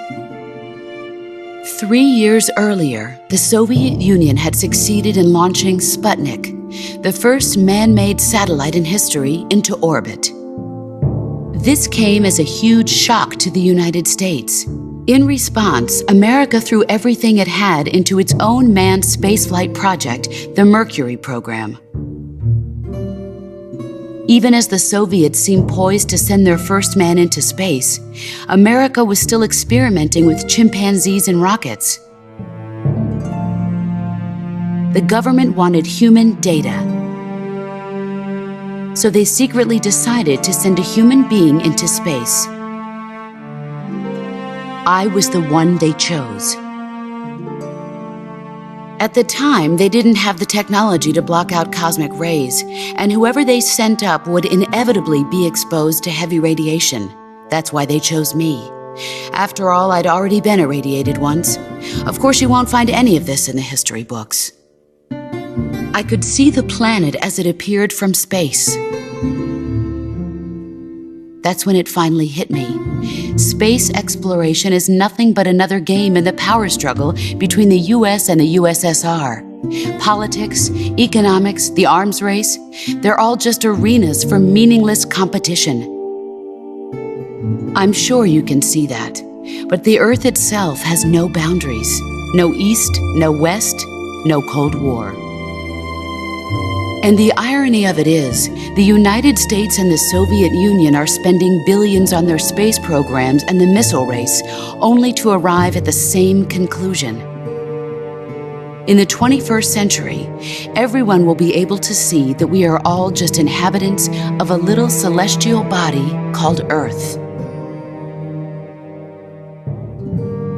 3 years earlier, the Soviet Union had succeeded in launching Sputnik, the first man-made satellite in history, into orbit. This came as a huge shock to the United States. In response, America threw everything it had into its own manned spaceflight project, the Mercury program. Even as the Soviets seemed poised to send their first man into space, America was still experimenting with chimpanzees and rockets. The government wanted human data, so they secretly decided to send a human being into space. I was the one they chose. At the time, they didn't have the technology to block out cosmic rays, and whoever they sent up would inevitably be exposed to heavy radiation. That's why they chose me. After all, I'd already been irradiated once. Of course, you won't find any of this in the history books. I could see the planet as it appeared from space. That's when it finally hit me. Space exploration is nothing but another game in the power struggle between the US and the USSR. Politics, economics, the arms race, they're all just arenas for meaningless competition. I'm sure you can see that, but the Earth itself has no boundaries. No East, no West, no Cold War. And the irony of it is, the United States and the Soviet Union are spending billions on their space programs and the missile race, only to arrive at the same conclusion. In the 21st century, everyone will be able to see that we are all just inhabitants of a little celestial body called Earth.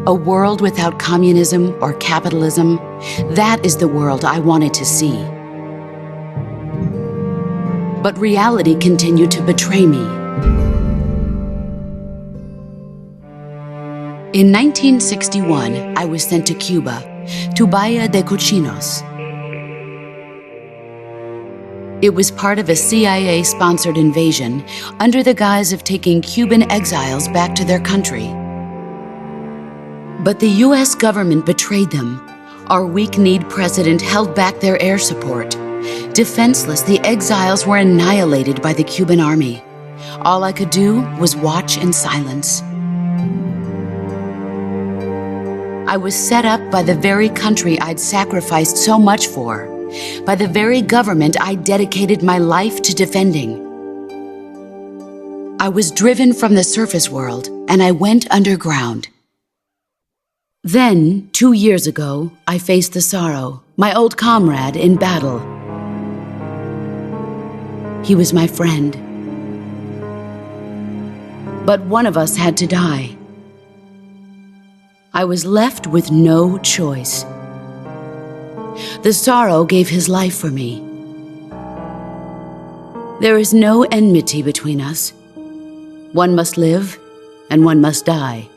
A world without communism or capitalism, that is the world I wanted to see. But reality continued to betray me. In 1961, I was sent to Cuba, to Bahia de Cochinos. It was part of a CIA-sponsored invasion under the guise of taking Cuban exiles back to their country. But the US government betrayed them. Our weak-kneed president held back their air support. Defenseless, the exiles were annihilated by the Cuban army. All I could do was watch in silence. I was set up by the very country I'd sacrificed so much for, by the very government I dedicated my life to defending. I was driven from the surface world, and I went underground. Then, 2 years ago, I faced the Sorrow, my old comrade in battle. He was my friend. But one of us had to die. I was left with no choice. The Sorrow gave his life for me. There is no enmity between us. One must live, and one must die.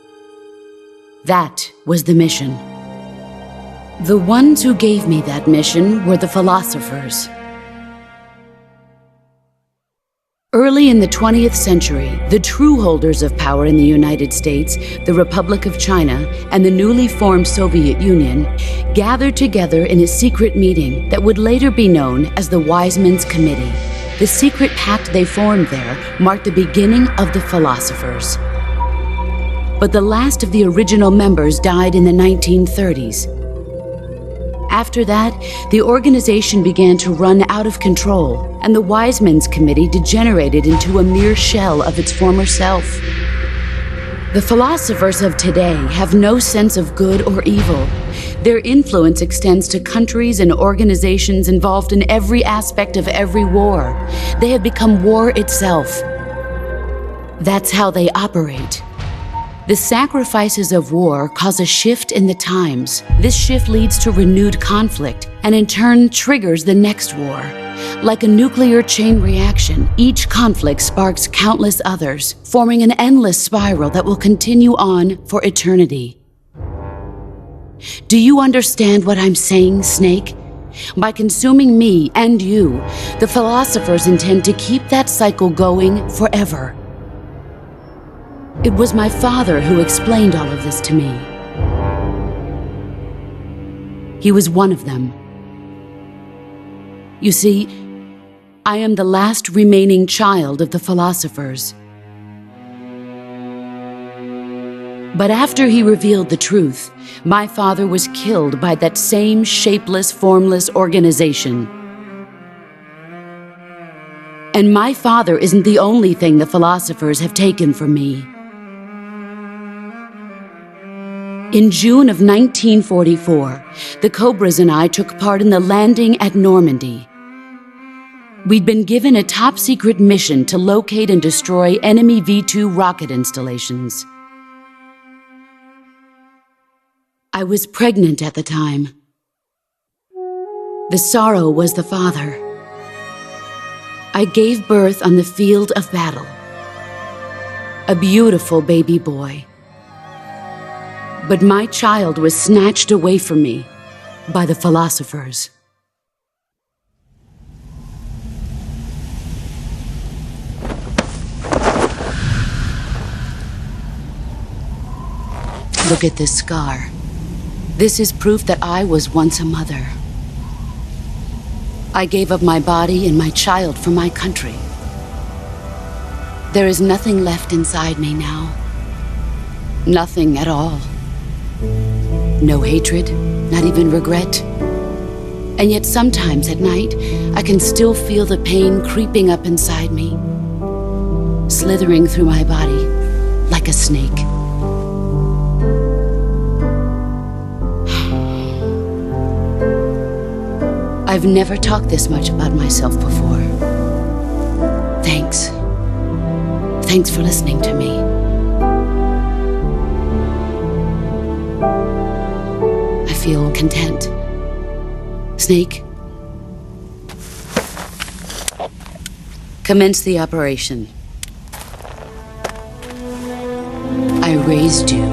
That was the mission. The ones who gave me that mission were the philosophers. Early in the 20th century, the true holders of power in the United States, the Republic of China, and the newly formed Soviet Union gathered together in a secret meeting that would later be known as the Wise Men's Committee. The secret pact they formed there marked the beginning of the philosophers. But the last of the original members died in the 1930s. After that, the organization began to run out of control, and the Wise Men's Committee degenerated into a mere shell of its former self. The philosophers of today have no sense of good or evil. Their influence extends to countries and organizations involved in every aspect of every war. They have become war itself. That's how they operate. The sacrifices of war cause a shift in the times. This shift leads to renewed conflict, and in turn triggers the next war. Like a nuclear chain reaction, each conflict sparks countless others, forming an endless spiral that will continue on for eternity. Do you understand what I'm saying, Snake? By consuming me and you, the philosophers intend to keep that cycle going forever. It was my father who explained all of this to me. He was one of them. You see, I am the last remaining child of the philosophers. But after he revealed the truth, my father was killed by that same shapeless, formless organization. And my father isn't the only thing the philosophers have taken from me. In June of 1944, the Cobras and I took part in the landing at Normandy. We'd been given a top-secret mission to locate and destroy enemy V-2 rocket installations. I was pregnant at the time. The sorrow was the father. I gave birth on the field of battle. A beautiful baby boy. But my child was snatched away from me by the philosophers. Look at this scar. This is proof that I was once a mother. I gave up my body and my child for my country. There is nothing left inside me now. Nothing at all. No hatred, not even regret. And yet sometimes at night, I can still feel the pain creeping up inside me, slithering through my body like a snake. I've never talked this much about myself before. Thanks. Thanks for listening to me. I feel content. Snake, commence the operation. I raised you.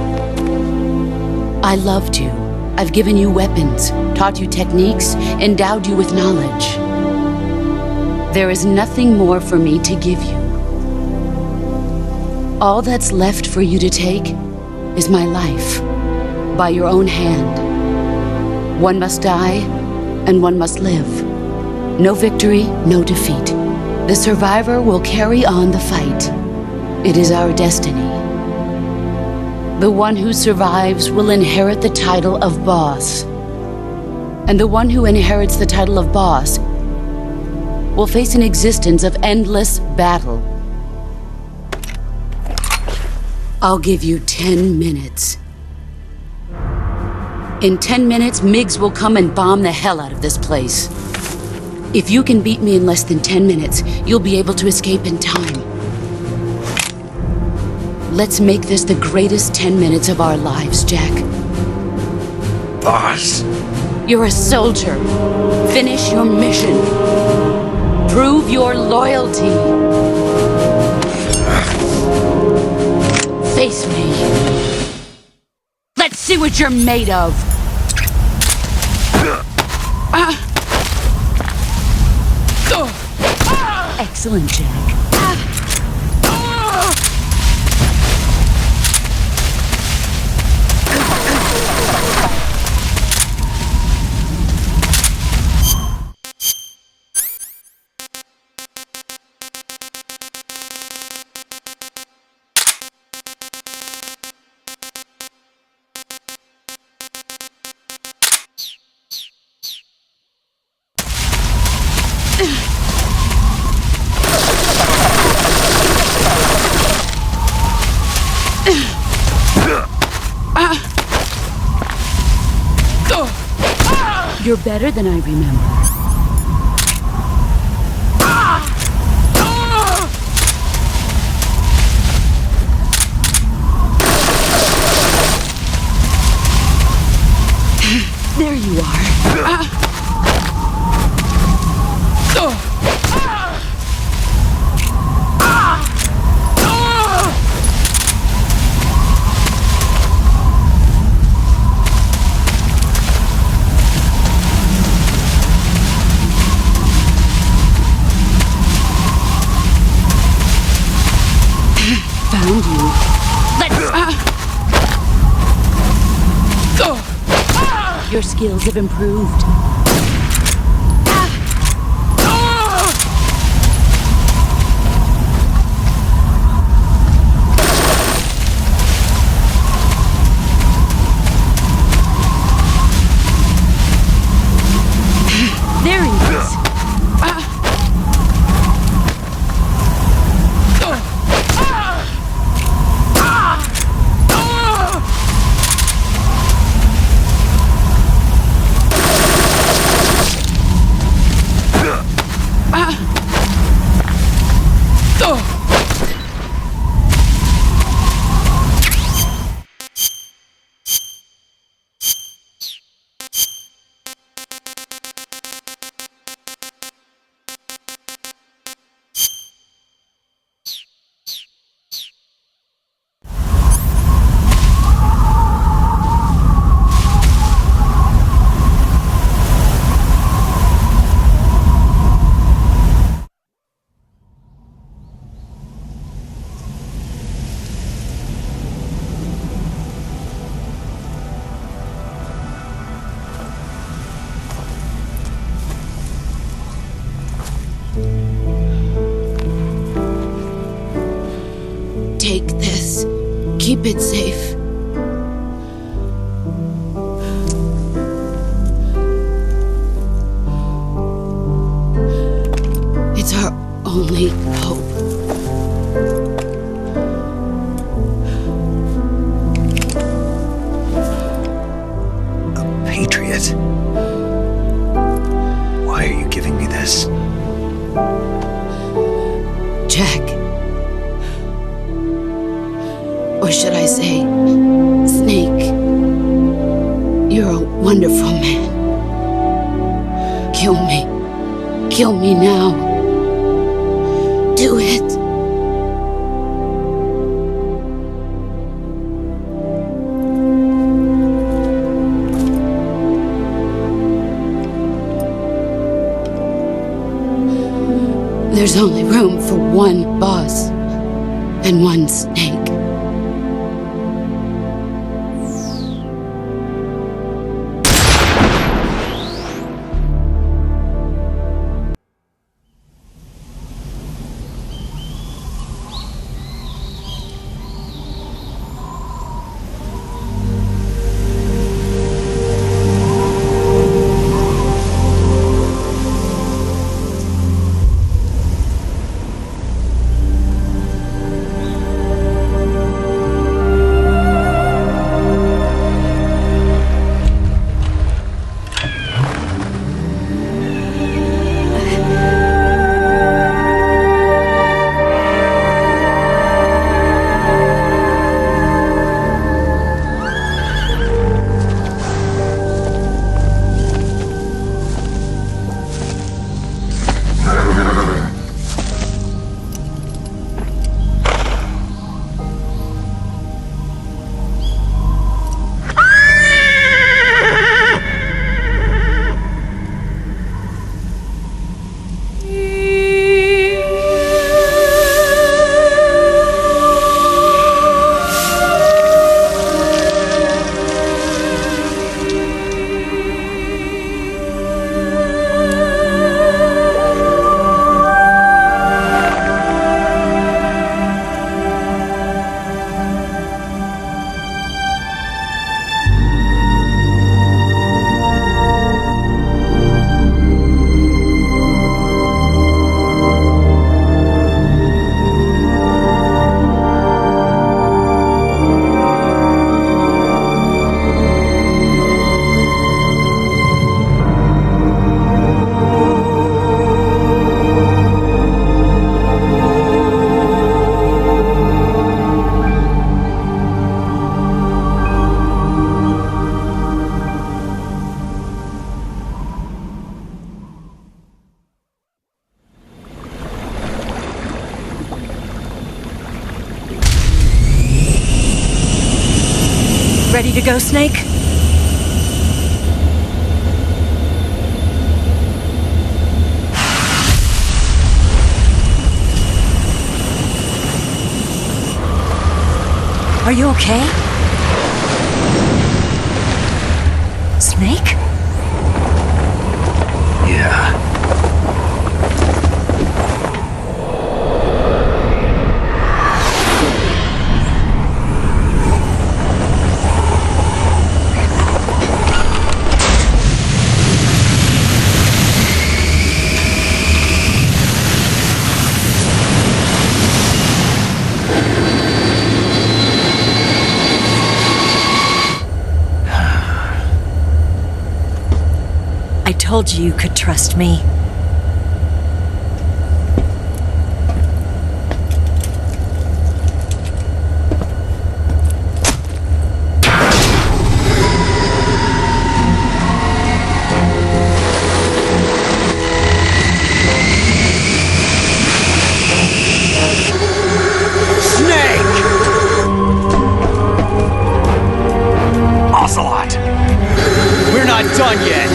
I loved you. I've given you weapons, taught you techniques, endowed you with knowledge. There is nothing more for me to give you. All that's left for you to take is my life, by your own hand. One must die, and one must live. No victory, no defeat. The survivor will carry on the fight. It is our destiny. The one who survives will inherit the title of boss. And the one who inherits the title of boss will face an existence of endless battle. I'll give you 10 minutes. In 10 minutes, MiGs will come and bomb the hell out of this place. If you can beat me in less than 10 minutes, you'll be able to escape in time. Let's make this the greatest 10 minutes of our lives, Jack. Boss. You're a soldier. Finish your mission. Prove your loyalty. Face me. Let's see what you're made of. Excellent, Jack. You're better than I remember. There you are. found you. Your skills have improved. There he is. Take this. Keep it safe. It's our only hope. A patriot? Why are you giving me this? Jack. Or should I say, Snake? You're a wonderful man. Kill me. Kill me now. Do it. There's only room for one boss and one snake. Ready to go, Snake? Are you okay? Snake? Yeah. I told you could trust me. Ocelot! We're not done yet!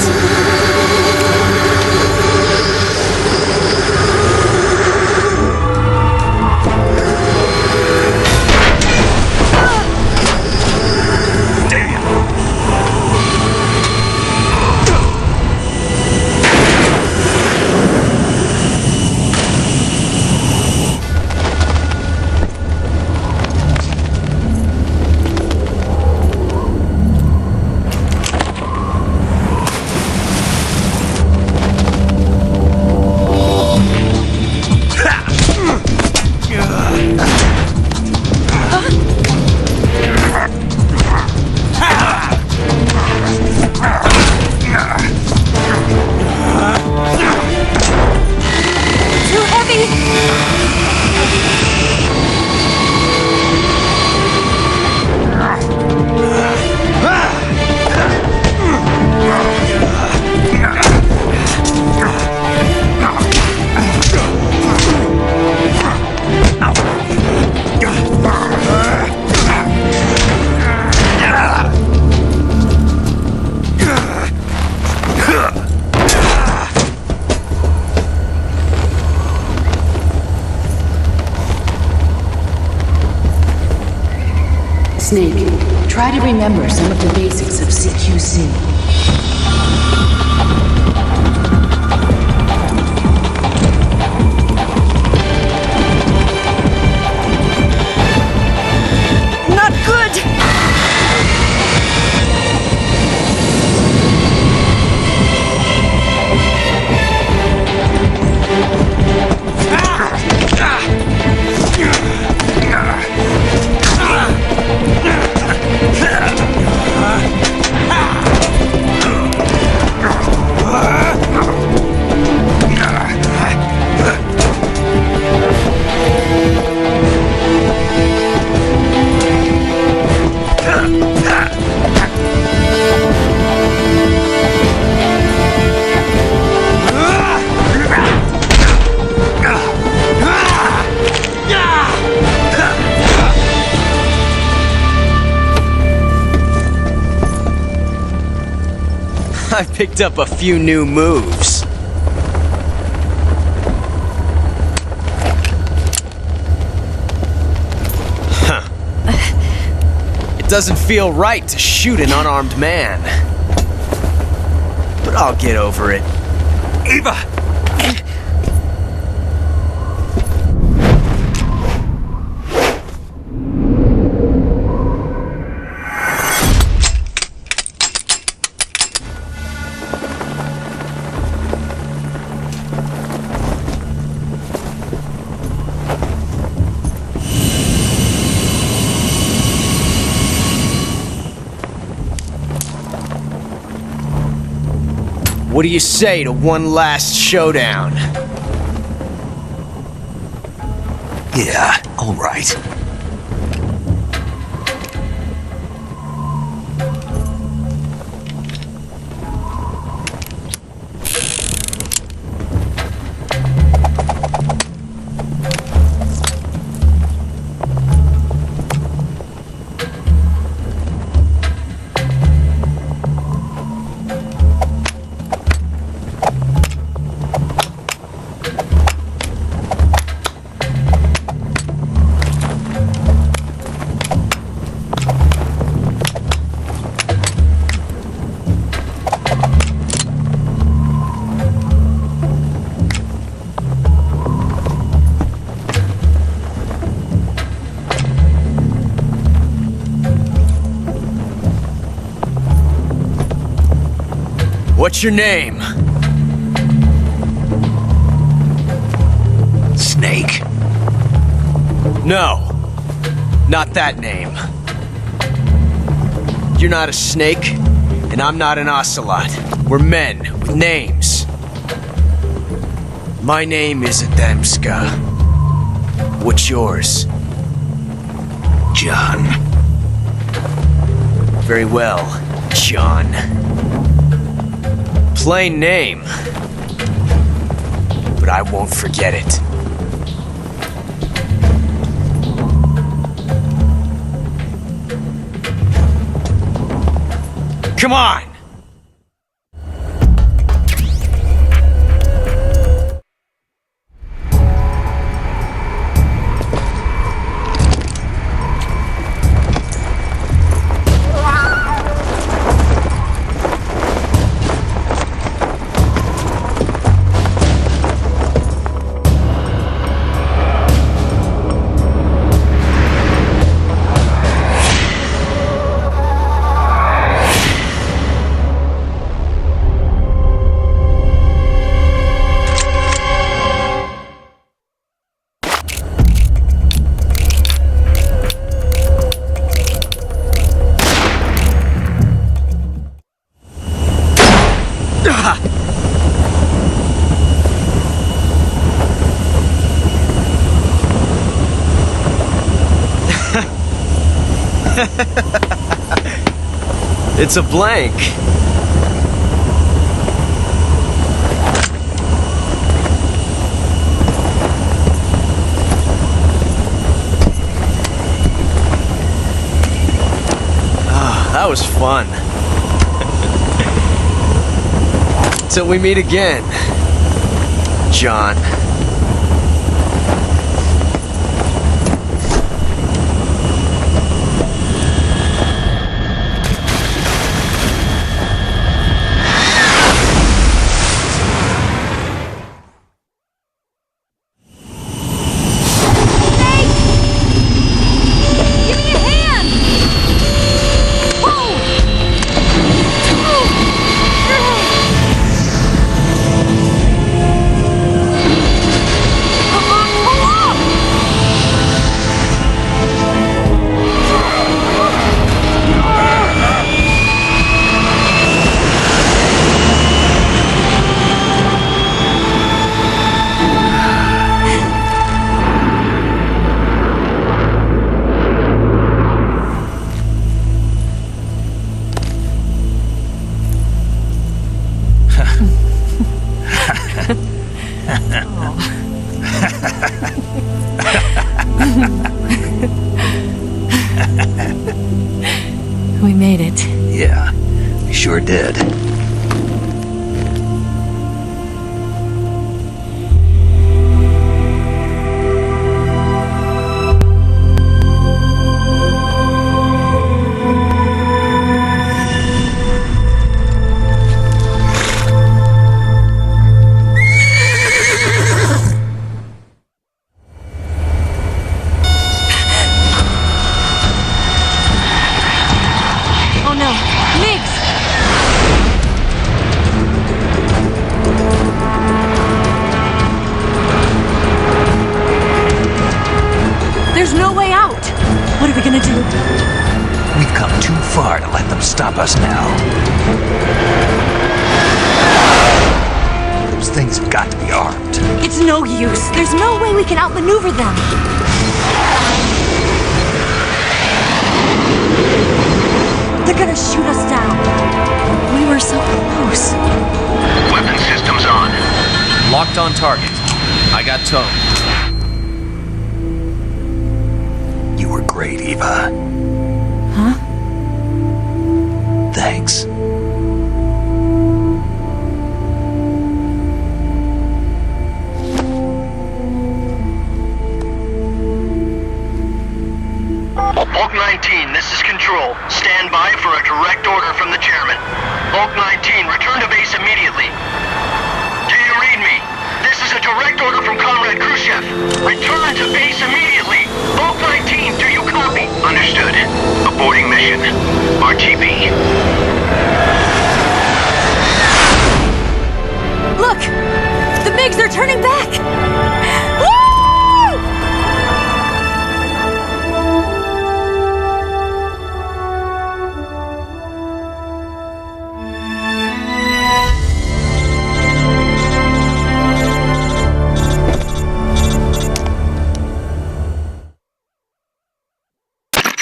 Snake, try to remember some of the basics of CQC. Not good! I picked up a few new moves. Huh. It doesn't feel right to shoot an unarmed man. But I'll get over it. Eva! What do you say to one last showdown? Yeah, all right. What's your name? Snake. No. Not that name. You're not a snake, and I'm not an ocelot. We're men with names. My name is Adamska. What's yours? John. Very well, John. Plain name. But I won't forget it. Come on! It's a blank. Ah, that was fun. Till we meet again, John. We made it. Yeah, we sure did. We've come too far to let them stop us now. Those things have got to be armed. It's no use. There's no way we can outmaneuver them. They're gonna shoot us down. We were so close. Weapon systems on. Locked on target. I got tone. You were great, Eva. Huh? Thanks. Bulk 19, this is Control. Stand by for a direct order from the chairman. Bulk 19, return to base immediately. Do you read me? This is a direct order from Comrade Khrushchev. Return to base immediately. Bulk 19, do you copy? Understood. Aborting mission. RTB. Look! The MiGs, they're turning back! Woo!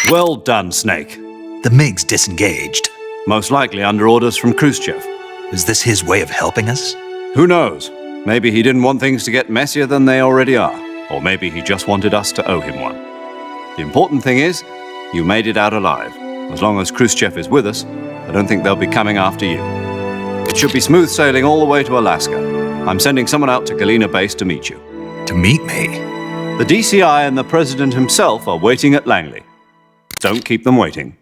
Well done, Snake. The MiG's disengaged. Most likely under orders from Khrushchev. Is this his way of helping us? Who knows? Maybe he didn't want things to get messier than they already are. Or maybe he just wanted us to owe him one. The important thing is, you made it out alive. As long as Khrushchev is with us, I don't think they'll be coming after you. It should be smooth sailing all the way to Alaska. I'm sending someone out to Galena Base to meet you. To meet me? The DCI and the President himself are waiting at Langley. Don't keep them waiting.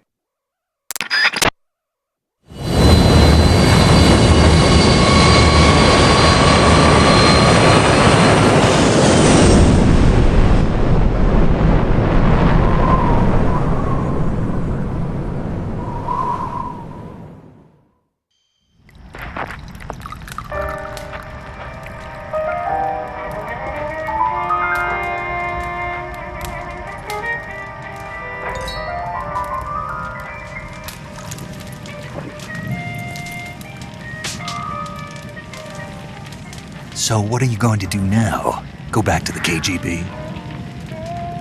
So what are you going to do now? Go back to the KGB?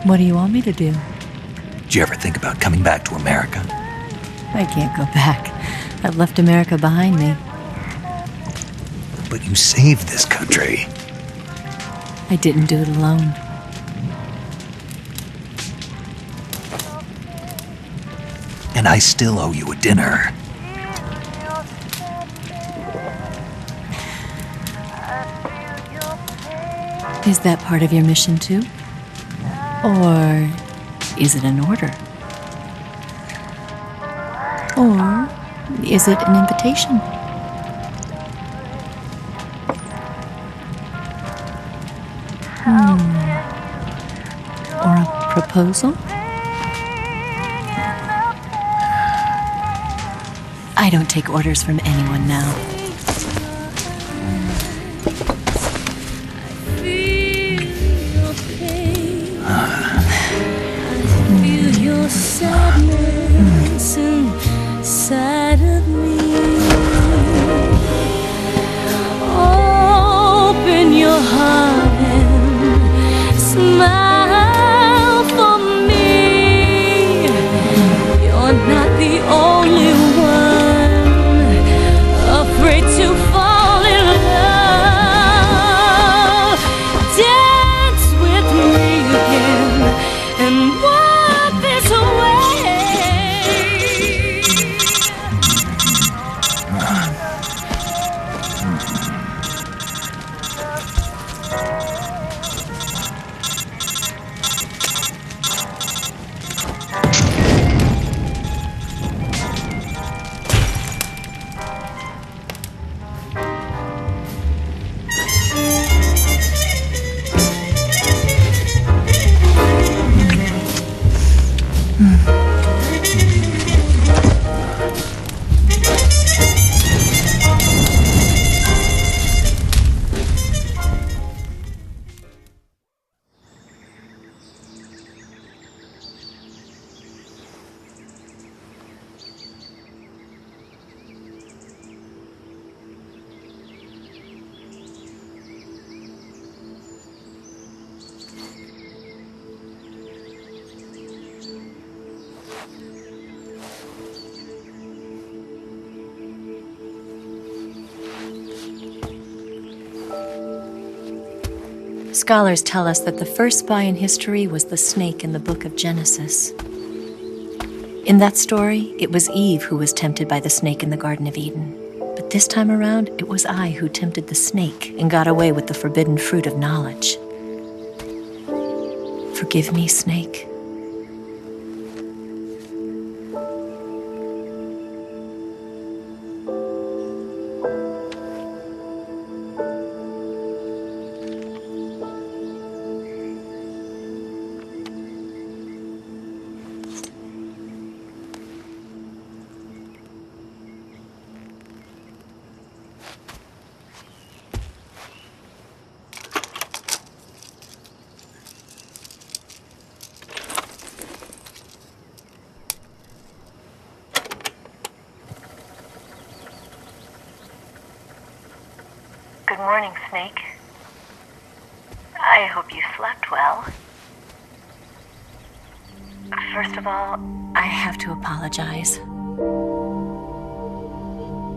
What do you want me to do? Did you ever think about coming back to America? I can't go back. I've left America behind me. But you saved this country. I didn't do it alone. And I still owe you a dinner. Is that part of your mission too? Or is it an order? Or is it an invitation? Or a proposal? I don't take orders from anyone now. Sadness inside of me. Open your heart and smile for me. You're not the only one afraid to fall in love. Dance with me again and wipe this away. Scholars tell us that the first spy in history was the snake in the book of Genesis. In that story, it was Eve who was tempted by the snake in the Garden of Eden. But this time around, it was I who tempted the snake and got away with the forbidden fruit of knowledge. Forgive me, snake. morning, Snake. I hope you slept well. First of all, I have to apologize.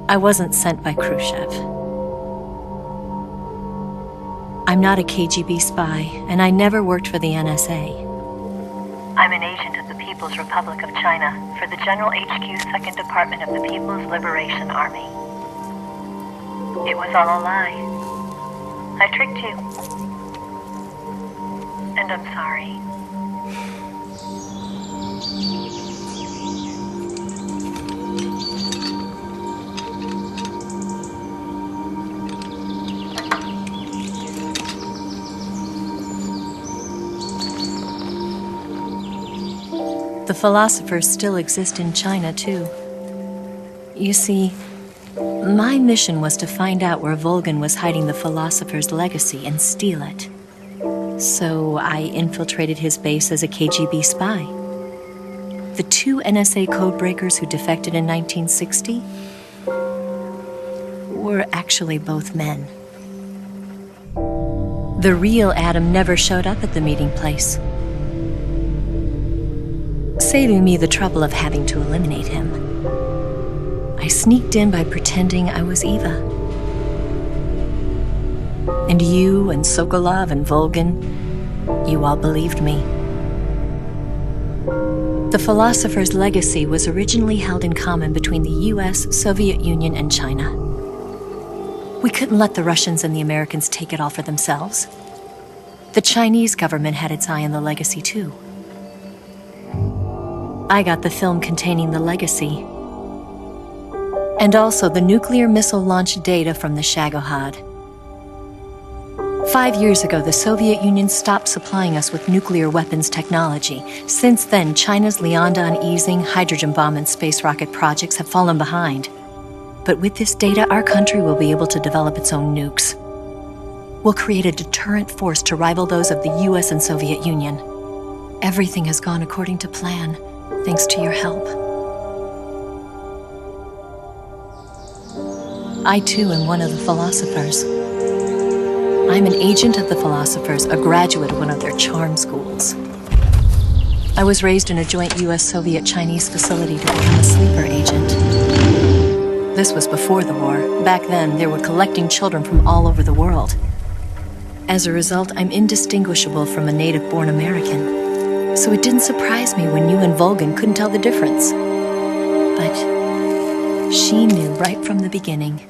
I wasn't sent by Khrushchev. I'm not a KGB spy, and I never worked for the NSA. I'm an agent of the People's Republic of China for the General HQ 2nd Department of the People's Liberation Army. It was all a lie. I tricked you. And I'm sorry. The philosophers still exist in China, too. You see, my mission was to find out where Volgin was hiding the philosopher's legacy and steal it. So I infiltrated his base as a KGB spy. The 2 NSA codebreakers who defected in 1960 were actually both men. The real Adam never showed up at the meeting place, saving me the trouble of having to eliminate him. I sneaked in by pretending I was Eva. And you and Sokolov and Volgin, you all believed me. The philosopher's legacy was originally held in common between the US, Soviet Union, and China. We couldn't let the Russians and the Americans take it all for themselves. The Chinese government had its eye on the legacy, too. I got the film containing the legacy, and also the nuclear missile launch data from the Shagohod. 5 years ago, the Soviet Union stopped supplying us with nuclear weapons technology. Since then, China's Liaodong easing, hydrogen bomb, and space rocket projects have fallen behind. But with this data, our country will be able to develop its own nukes. We'll create a deterrent force to rival those of the US and Soviet Union. Everything has gone according to plan, thanks to your help. I, too, am one of the philosophers. I'm an agent of the philosophers, a graduate of one of their charm schools. I was raised in a joint US-Soviet-Chinese facility to become a sleeper agent. This was before the war. Back then, they were collecting children from all over the world. As a result, I'm indistinguishable from a native-born American. So it didn't surprise me when you and Volgin couldn't tell the difference. But she knew right from the beginning.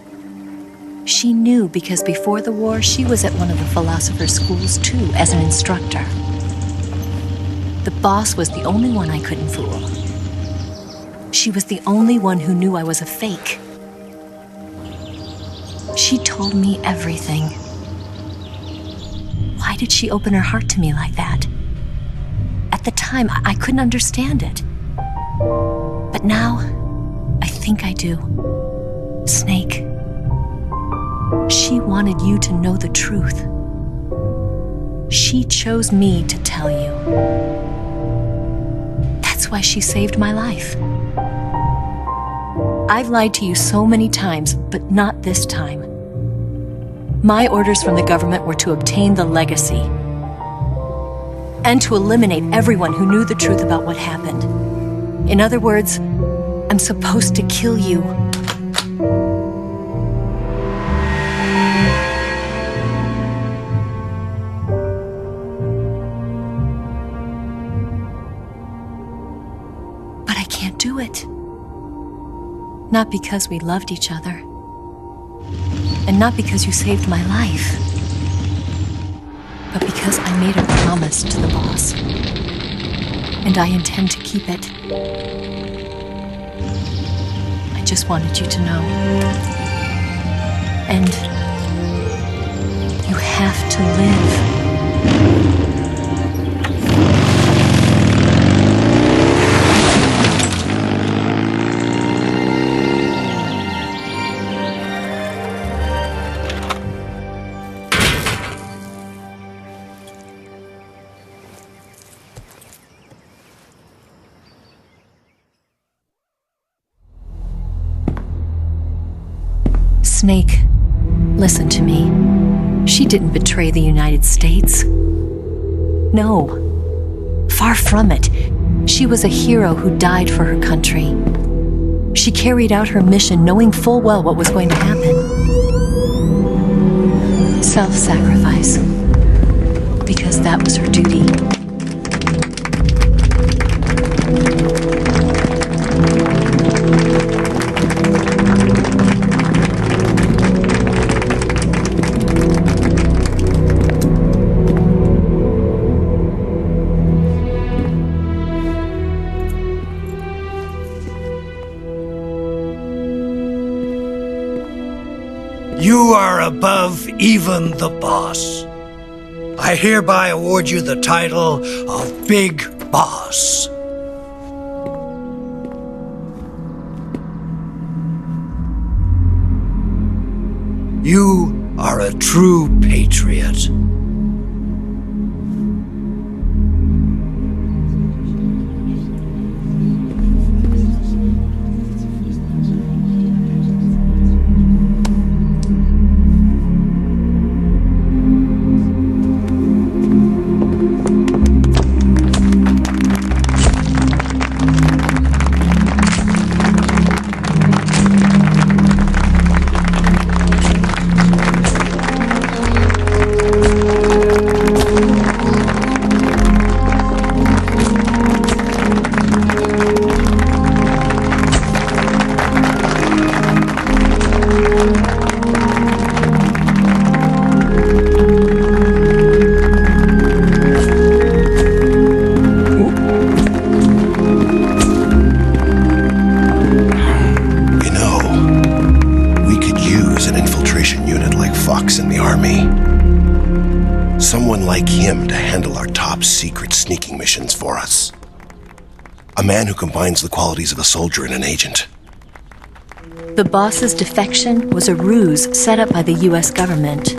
She knew because before the war, she was at one of the philosopher's schools too, as an instructor. The boss was the only one I couldn't fool. She was the only one who knew I was a fake. She told me everything. Why did she open her heart to me like that? At the time, I couldn't understand it. But now, I think I do. Snake. She wanted you to know the truth. She chose me to tell you. That's why she saved my life. I've lied to you so many times, but not this time. My orders from the government were to obtain the legacy and to eliminate everyone who knew the truth about what happened. In other words, I'm supposed to kill you. But I can't do it. Not because we loved each other. And not because you saved my life. But because I made a promise to the boss. And I intend to keep it. I just wanted you to know. And you have to live. Snake, listen to me. She didn't betray the United States. No, far from it. She was a hero who died for her country. She carried out her mission knowing full well what was going to happen. Self-sacrifice. Because that was her duty. You are above even the boss. I hereby award you the title of Big Boss. You are a true patriot. For us. A man who combines the qualities of a soldier and an agent. The boss's defection was a ruse set up by the U.S. government.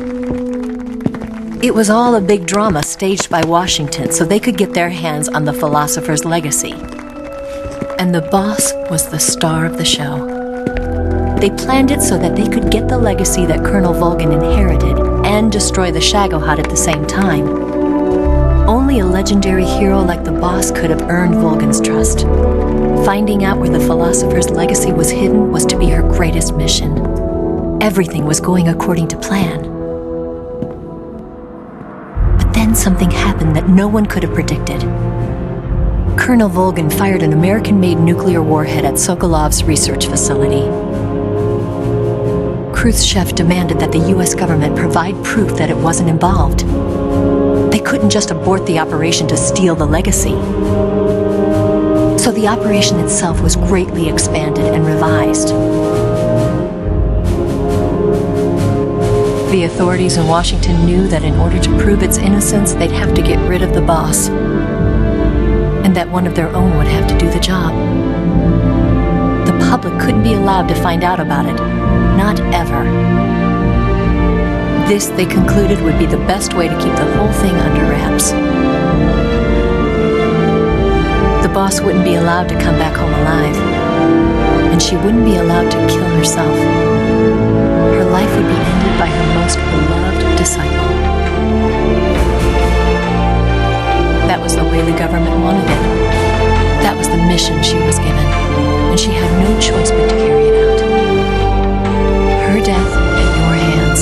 It was all a big drama staged by Washington so they could get their hands on the philosopher's legacy. And the boss was the star of the show. They planned it so that they could get the legacy that Colonel Volgin inherited and destroy the Shagohod at the same time. Only a legendary hero like the boss could have earned Volgin's trust. Finding out where the philosopher's legacy was hidden was to be her greatest mission. Everything was going according to plan. But then something happened that no one could have predicted. Colonel Volgin fired an American-made nuclear warhead at Sokolov's research facility. Khrushchev demanded that the U.S. government provide proof that it wasn't involved. They couldn't just abort the operation to steal the legacy. So the operation itself was greatly expanded and revised. The authorities in Washington knew that in order to prove its innocence, they'd have to get rid of the boss, and that one of their own would have to do the job. The public couldn't be allowed to find out about it. Not ever. This, they concluded, would be the best way to keep the whole thing under wraps. The boss wouldn't be allowed to come back home alive, and she wouldn't be allowed to kill herself. Her life would be ended by her most beloved disciple. That was the way the government wanted it. That was the mission she was given, and she had no choice but to carry it out. Her death at your hands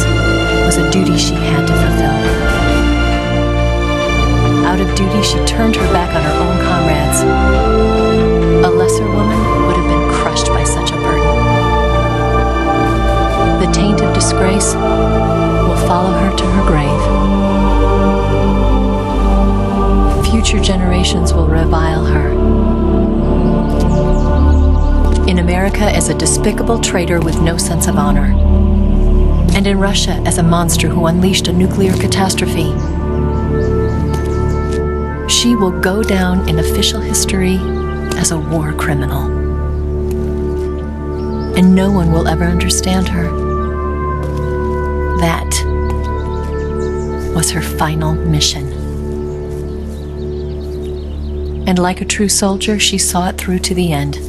was a duty she had to fulfill. Out of duty, she turned her back on her own comrades. A lesser woman would have been crushed by such a burden. The taint of disgrace will follow her to her grave. Future generations will revile her. In America as a despicable traitor with no sense of honor. And in Russia as a monster who unleashed a nuclear catastrophe. She will go down in official history as a war criminal. And no one will ever understand her. That was her final mission. And like a true soldier, she saw it through to the end.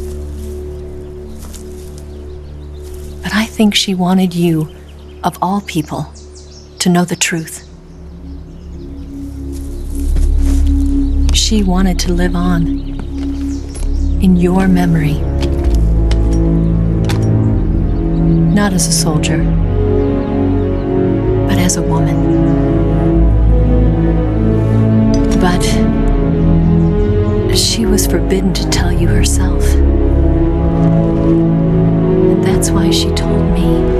But I think she wanted you, of all people, to know the truth. She wanted to live on, in your memory. Not as a soldier, but as a woman. But she was forbidden to tell you herself. And that's why she told me.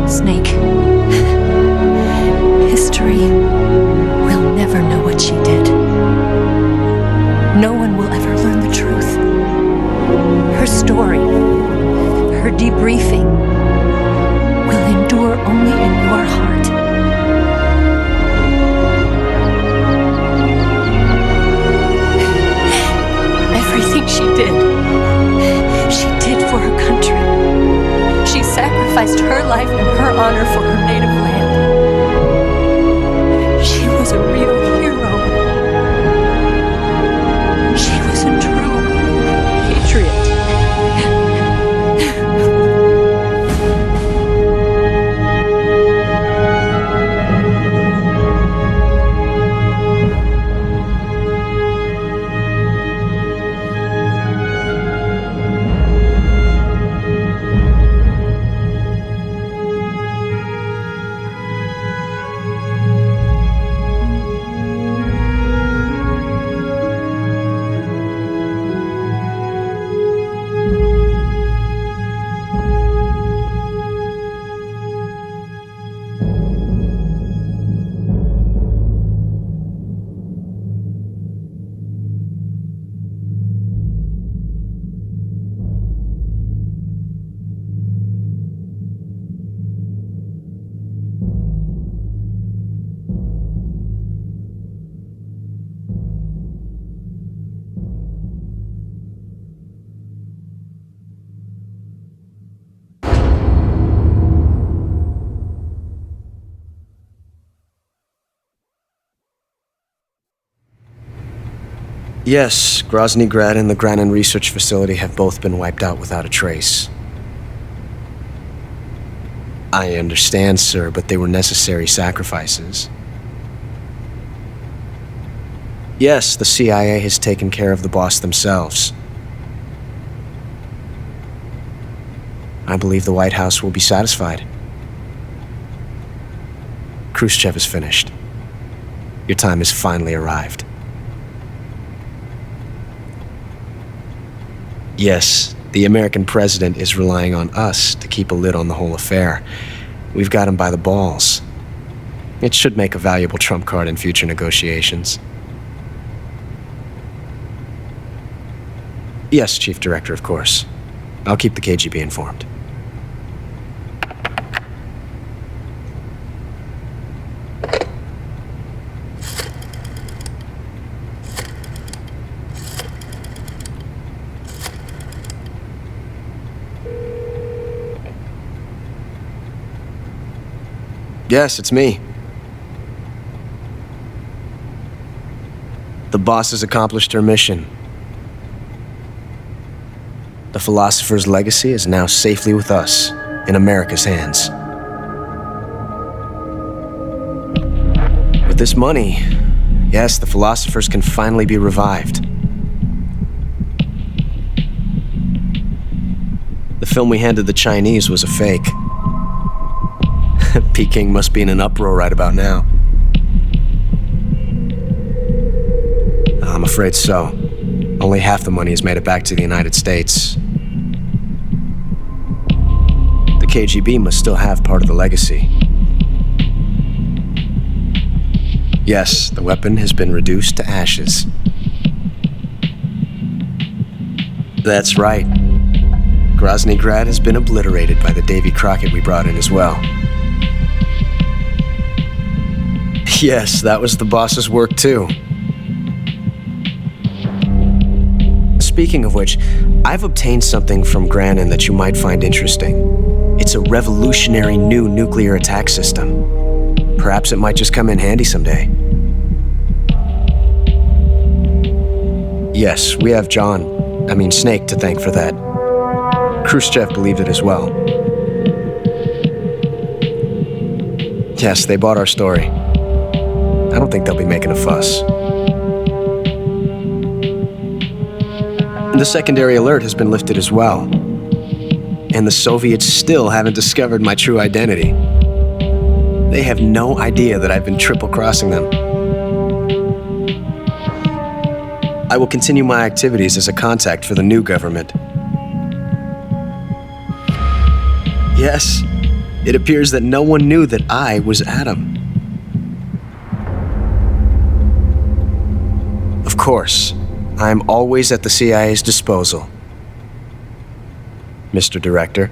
Snake, history will never know what she did. No one will ever learn the truth. Her story, her debriefing, will endure only in your heart. Everything she did for her country. She sacrificed her life and her honor for her native land. She was a real hero. She was a true patriot. Yes, Groznyj Grad and the Granin Research Facility have both been wiped out without a trace. I understand, sir, but they were necessary sacrifices. Yes, the CIA has taken care of the boss themselves. I believe the White House will be satisfied. Khrushchev is finished. Your time has finally arrived. Yes, the American president is relying on us to keep a lid on the whole affair. We've got him by the balls. It should make a valuable trump card in future negotiations. Yes, Chief Director, of course. I'll keep the KGB informed. Yes, it's me. The boss has accomplished her mission. The philosopher's legacy is now safely with us, in America's hands. With this money, yes, the philosophers can finally be revived. The film we handed the Chinese was a fake. Peking must be in an uproar right about now. I'm afraid so. Only half the money has made it back to the United States. The KGB must still have part of the legacy. Yes, the weapon has been reduced to ashes. That's right. Groznyj Grad has been obliterated by the Davy Crockett we brought in as well. Yes, that was the boss's work too. Speaking of which, I've obtained something from Granin that you might find interesting. It's a revolutionary new nuclear attack system. Perhaps it might just come in handy someday. Yes, we have Snake to thank for that. Khrushchev believed it as well. Yes, they bought our story. I don't think they'll be making a fuss. The secondary alert has been lifted as well. And the Soviets still haven't discovered my true identity. They have no idea that I've been triple-crossing them. I will continue my activities as a contact for the new government. Yes, it appears that no one knew that I was Adam. Of course, I am always at the CIA's disposal, Mr. Director.